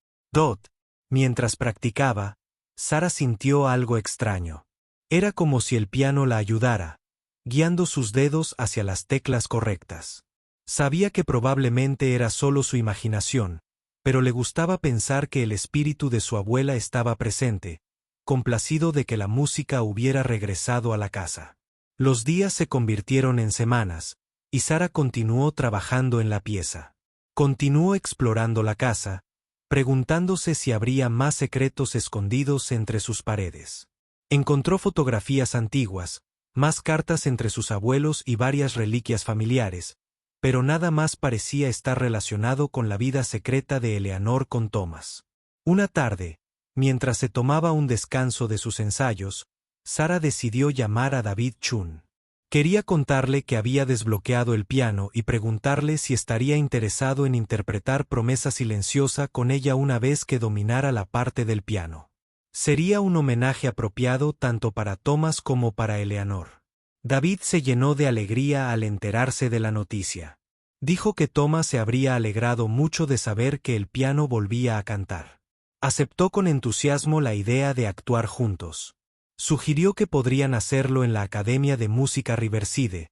[SPEAKER 1] Mientras practicaba, Sara sintió algo extraño. Era como si el piano la ayudara, guiando sus dedos hacia las teclas correctas. Sabía que probablemente era solo su imaginación, pero le gustaba pensar que el espíritu de su abuela estaba presente, complacido de que la música hubiera regresado a la casa. Los días se convirtieron en semanas, y Sara continuó trabajando en la pieza. Continuó explorando la casa, preguntándose si habría más secretos escondidos entre sus paredes. Encontró fotografías antiguas, más cartas entre sus abuelos y varias reliquias familiares, pero nada más parecía estar relacionado con la vida secreta de Eleanor con Thomas. Una tarde, mientras se tomaba un descanso de sus ensayos, Sara decidió llamar a David Chun. Quería contarle que había desbloqueado el piano y preguntarle si estaría interesado en interpretar Promesa Silenciosa con ella una vez que dominara la parte del piano. Sería un homenaje apropiado tanto para Thomas como para Eleanor. David se llenó de alegría al enterarse de la noticia. Dijo que Thomas se habría alegrado mucho de saber que el piano volvía a cantar. Aceptó con entusiasmo la idea de actuar juntos. Sugirió que podrían hacerlo en la Academia de Música Riverside,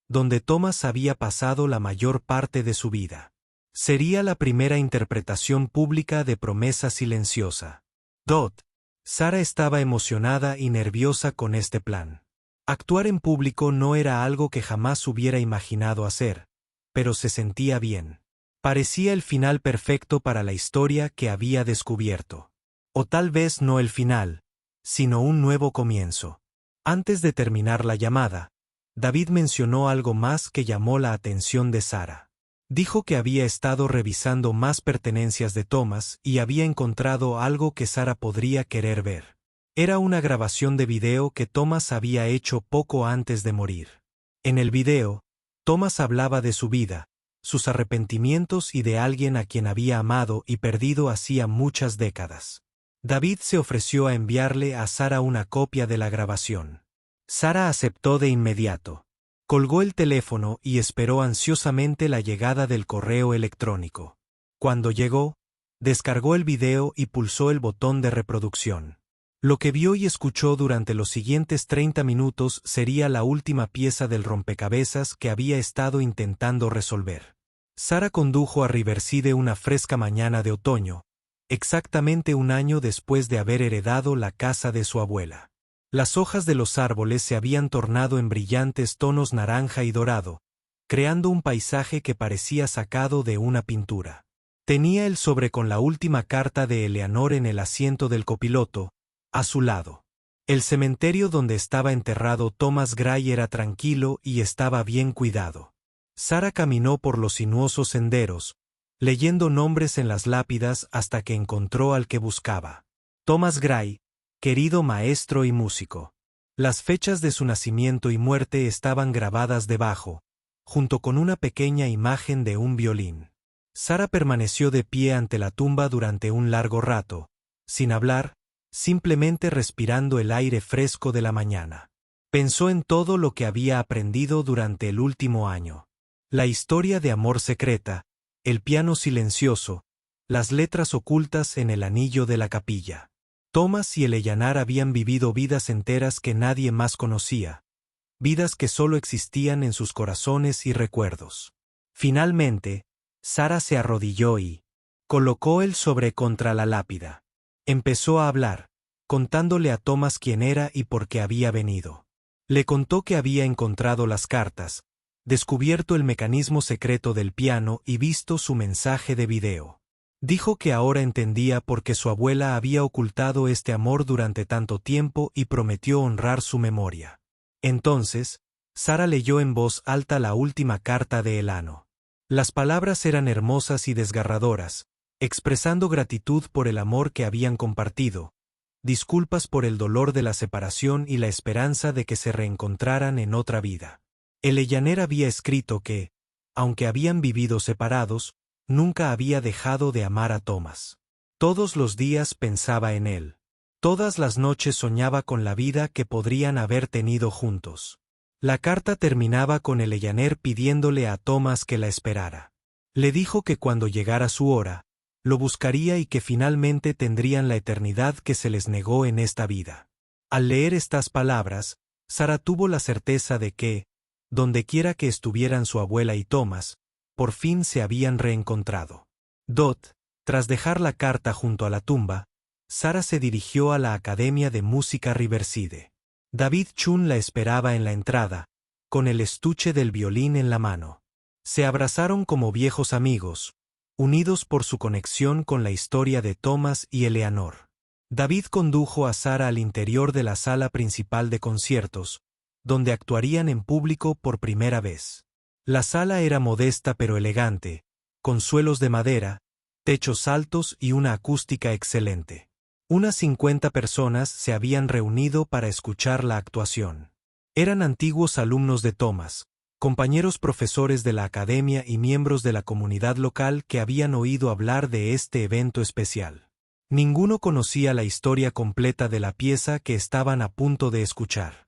[SPEAKER 1] donde Thomas había pasado la mayor parte de su vida. Sería la primera interpretación pública de Promesa Silenciosa. Sara estaba emocionada y nerviosa con este plan. Actuar en público no era algo que jamás hubiera imaginado hacer, pero se sentía bien. Parecía el final perfecto para la historia que había descubierto. O tal vez no el final, sino un nuevo comienzo. Antes de terminar la llamada, David mencionó algo más que llamó la atención de Sara. Dijo que había estado revisando más pertenencias de Thomas y había encontrado algo que Sara podría querer ver. Era una grabación de video que Thomas había hecho poco antes de morir. En el video, Thomas hablaba de su vida, sus arrepentimientos y de alguien a quien había amado y perdido hacía muchas décadas. David se ofreció a enviarle a Sara una copia de la grabación. Sara aceptó de inmediato. Colgó el teléfono y esperó ansiosamente la llegada del correo electrónico. Cuando llegó, descargó el video y pulsó el botón de reproducción. Lo que vio y escuchó durante los siguientes 30 minutos sería la última pieza del rompecabezas que había estado intentando resolver. Sara condujo a Riverside una fresca mañana de otoño, exactamente un año después de haber heredado la casa de su abuela. Las hojas de los árboles se habían tornado en brillantes tonos naranja y dorado, creando un paisaje que parecía sacado de una pintura. Tenía el sobre con la última carta de Eleanor en el asiento del copiloto, a su lado. El cementerio donde estaba enterrado Thomas Gray era tranquilo y estaba bien cuidado. Sara caminó por los sinuosos senderos, leyendo nombres en las lápidas hasta que encontró al que buscaba. Thomas Gray, querido maestro y músico. Las fechas de su nacimiento y muerte estaban grabadas debajo, junto con una pequeña imagen de un violín. Sara permaneció de pie ante la tumba durante un largo rato, sin hablar, simplemente respirando el aire fresco de la mañana. Pensó en todo lo que había aprendido durante el último año. La historia de amor secreta, el piano silencioso, las letras ocultas en el anillo de la capilla. Thomas y Eleanor habían vivido vidas enteras que nadie más conocía, vidas que solo existían en sus corazones y recuerdos. Finalmente, Sara se arrodilló y colocó el sobre contra la lápida. Empezó a hablar, contándole a Thomas quién era y por qué había venido. Le contó que había encontrado las cartas, descubierto el mecanismo secreto del piano y visto su mensaje de video. Dijo que ahora entendía por qué su abuela había ocultado este amor durante tanto tiempo y prometió honrar su memoria. Entonces, Sara leyó en voz alta la última carta de Elano. Las palabras eran hermosas y desgarradoras, expresando gratitud por el amor que habían compartido, disculpas por el dolor de la separación y la esperanza de que se reencontraran en otra vida. Eleyaner había escrito que, aunque habían vivido separados, nunca había dejado de amar a Thomas. Todos los días pensaba en él. Todas las noches soñaba con la vida que podrían haber tenido juntos. La carta terminaba con Eleyaner pidiéndole a Thomas que la esperara. Le dijo que cuando llegara su hora, lo buscaría y que finalmente tendrían la eternidad que se les negó en esta vida. Al leer estas palabras, Sara tuvo la certeza de que, dondequiera que estuvieran su abuela y Thomas, por fin se habían reencontrado. Tras dejar la carta junto a la tumba, Sara se dirigió a la Academia de Música Riverside. David Chun la esperaba en la entrada, con el estuche del violín en la mano. Se abrazaron como viejos amigos, unidos por su conexión con la historia de Thomas y Eleanor. David condujo a Sara al interior de la sala principal de conciertos, donde actuarían en público por primera vez. La sala era modesta pero elegante, con suelos de madera, techos altos y una acústica excelente. Unas 50 personas se habían reunido para escuchar la actuación. Eran antiguos alumnos de Thomas, compañeros profesores de la academia y miembros de la comunidad local que habían oído hablar de este evento especial. Ninguno conocía la historia completa de la pieza que estaban a punto de escuchar.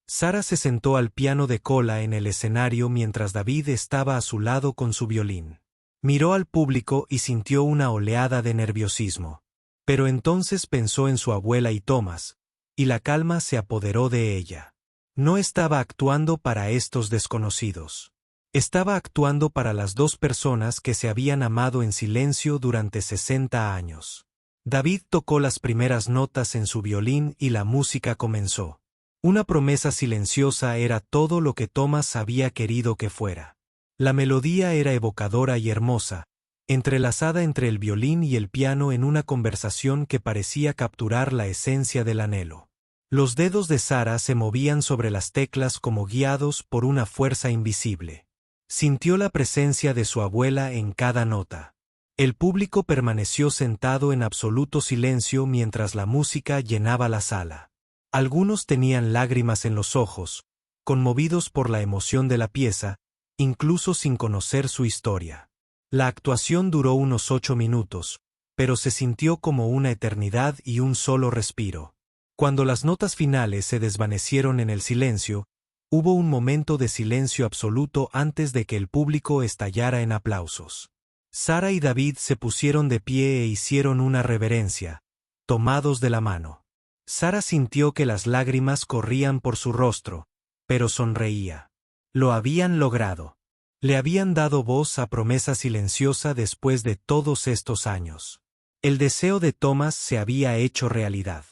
[SPEAKER 1] Sara se sentó al piano de cola en el escenario mientras David estaba a su lado con su violín. Miró al público y sintió una oleada de nerviosismo. Pero entonces pensó en su abuela y Thomas, y la calma se apoderó de ella. No estaba actuando para estos desconocidos. Estaba actuando para las dos personas que se habían amado en silencio durante 60 años. David tocó las primeras notas en su violín y la música comenzó. Una promesa silenciosa era todo lo que Thomas había querido que fuera. La melodía era evocadora y hermosa, entrelazada entre el violín y el piano en una conversación que parecía capturar la esencia del anhelo. Los dedos de Sara se movían sobre las teclas como guiados por una fuerza invisible. Sintió la presencia de su abuela en cada nota. El público permaneció sentado en absoluto silencio mientras la música llenaba la sala. Algunos tenían lágrimas en los ojos, conmovidos por la emoción de la pieza, incluso sin conocer su historia. La actuación duró unos 8 minutos, pero se sintió como una eternidad y un solo respiro. Cuando las notas finales se desvanecieron en el silencio, hubo un momento de silencio absoluto antes de que el público estallara en aplausos. Sara y David se pusieron de pie e hicieron una reverencia, tomados de la mano. Sara sintió que las lágrimas corrían por su rostro, pero sonreía. Lo habían logrado. Le habían dado voz a promesa silenciosa después de todos estos años. El deseo de Thomas se había hecho realidad.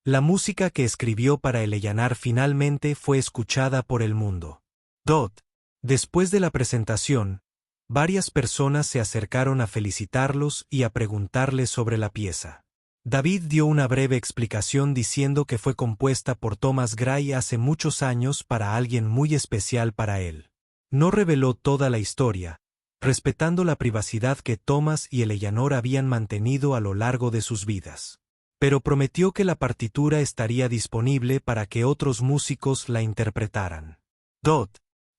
[SPEAKER 1] La música que escribió para Eleyanar finalmente fue escuchada por el mundo. Después de la presentación, varias personas se acercaron a felicitarlos y a preguntarles sobre la pieza. David dio una breve explicación diciendo que fue compuesta por Thomas Gray hace muchos años para alguien muy especial para él. No reveló toda la historia, respetando la privacidad que Thomas y Eleanor habían mantenido a lo largo de sus vidas. Pero prometió que la partitura estaría disponible para que otros músicos la interpretaran.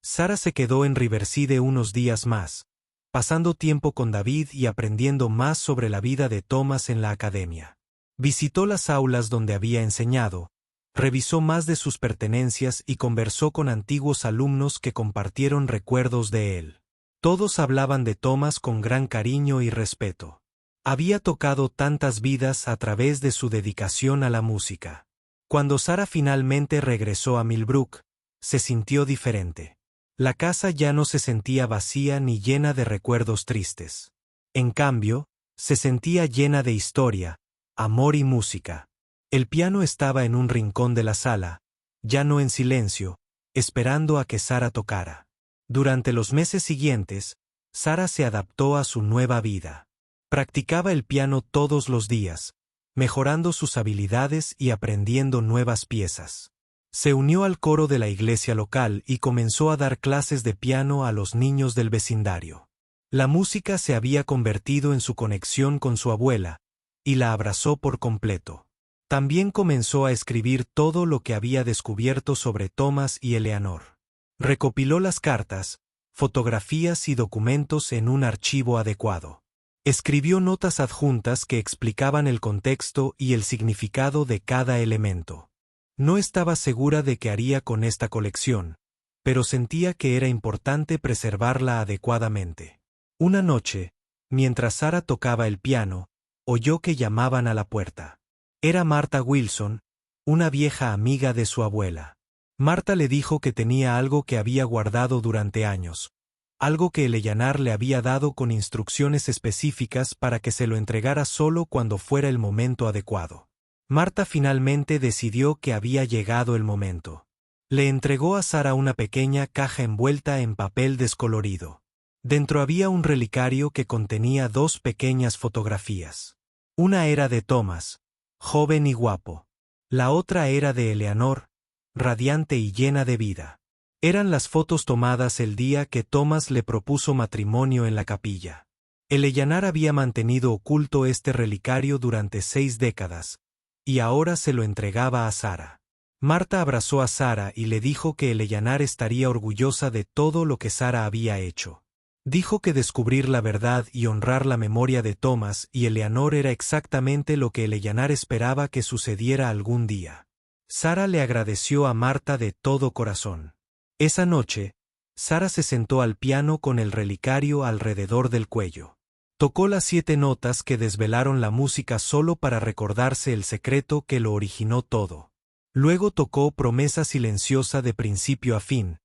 [SPEAKER 1] Sara se quedó en Riverside unos días más, pasando tiempo con David y aprendiendo más sobre la vida de Thomas en la academia. Visitó las aulas donde había enseñado, revisó más de sus pertenencias y conversó con antiguos alumnos que compartieron recuerdos de él. Todos hablaban de Thomas con gran cariño y respeto. Había tocado tantas vidas a través de su dedicación a la música. Cuando Sara finalmente regresó a Millbrook, se sintió diferente. La casa ya no se sentía vacía ni llena de recuerdos tristes. En cambio, se sentía llena de historia, amor y música. El piano estaba en un rincón de la sala, ya no en silencio, esperando a que Sara tocara. Durante los meses siguientes, Sara se adaptó a su nueva vida. Practicaba el piano todos los días, mejorando sus habilidades y aprendiendo nuevas piezas. Se unió al coro de la iglesia local y comenzó a dar clases de piano a los niños del vecindario. La música se había convertido en su conexión con su abuela, y la abrazó por completo. También comenzó a escribir todo lo que había descubierto sobre Thomas y Eleanor. Recopiló las cartas, fotografías y documentos en un archivo adecuado. Escribió notas adjuntas que explicaban el contexto y el significado de cada elemento. No estaba segura de qué haría con esta colección, pero sentía que era importante preservarla adecuadamente. Una noche, mientras Sarah tocaba el piano, oyó que llamaban a la puerta. Era Martha Wilson, una vieja amiga de su abuela. Martha le dijo que tenía algo que había guardado durante años, algo que Eleanor le había dado con instrucciones específicas para que se lo entregara solo cuando fuera el momento adecuado. Martha finalmente decidió que había llegado el momento. Le entregó a Sarah una pequeña caja envuelta en papel descolorido. Dentro había un relicario que contenía 2 pequeñas fotografías. Una era de Thomas, joven y guapo. La otra era de Eleanor, radiante y llena de vida. Eran las fotos tomadas el día que Thomas le propuso matrimonio en la capilla. Eleanor había mantenido oculto este relicario durante 6 décadas, y ahora se lo entregaba a Sarah. Martha abrazó a Sarah y le dijo que Eleanor estaría orgullosa de todo lo que Sarah había hecho. Dijo que descubrir la verdad y honrar la memoria de Thomas y Eleanor era exactamente lo que Eleanor esperaba que sucediera algún día. Sarah le agradeció a Martha de todo corazón. Esa noche, Sarah se sentó al piano con el relicario alrededor del cuello. Tocó las 7 notas que desvelaron la música solo para recordarse el secreto que lo originó todo. Luego tocó Promesa silenciosa de principio a fin,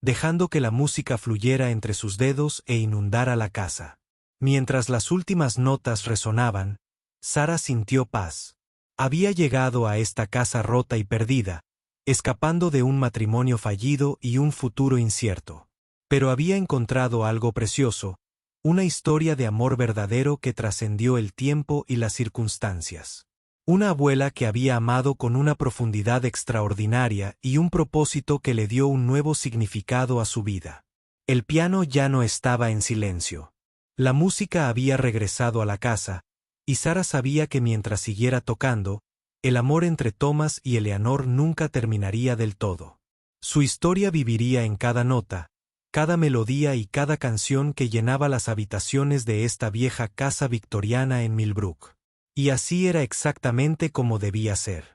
[SPEAKER 1] dejando que la música fluyera entre sus dedos e inundara la casa. Mientras las últimas notas resonaban, Sarah sintió paz. Había llegado a esta casa rota y perdida, escapando de un matrimonio fallido y un futuro incierto. Pero había encontrado algo precioso, una historia de amor verdadero que trascendió el tiempo y las circunstancias. Una abuela que había amado con una profundidad extraordinaria y un propósito que le dio un nuevo significado a su vida. El piano ya no estaba en silencio. La música había regresado a la casa, y Sarah sabía que mientras siguiera tocando, el amor entre Thomas y Eleanor nunca terminaría del todo. Su historia viviría en cada nota, cada melodía y cada canción que llenaba las habitaciones de esta vieja casa victoriana en Millbrook. Y así era exactamente como debía ser.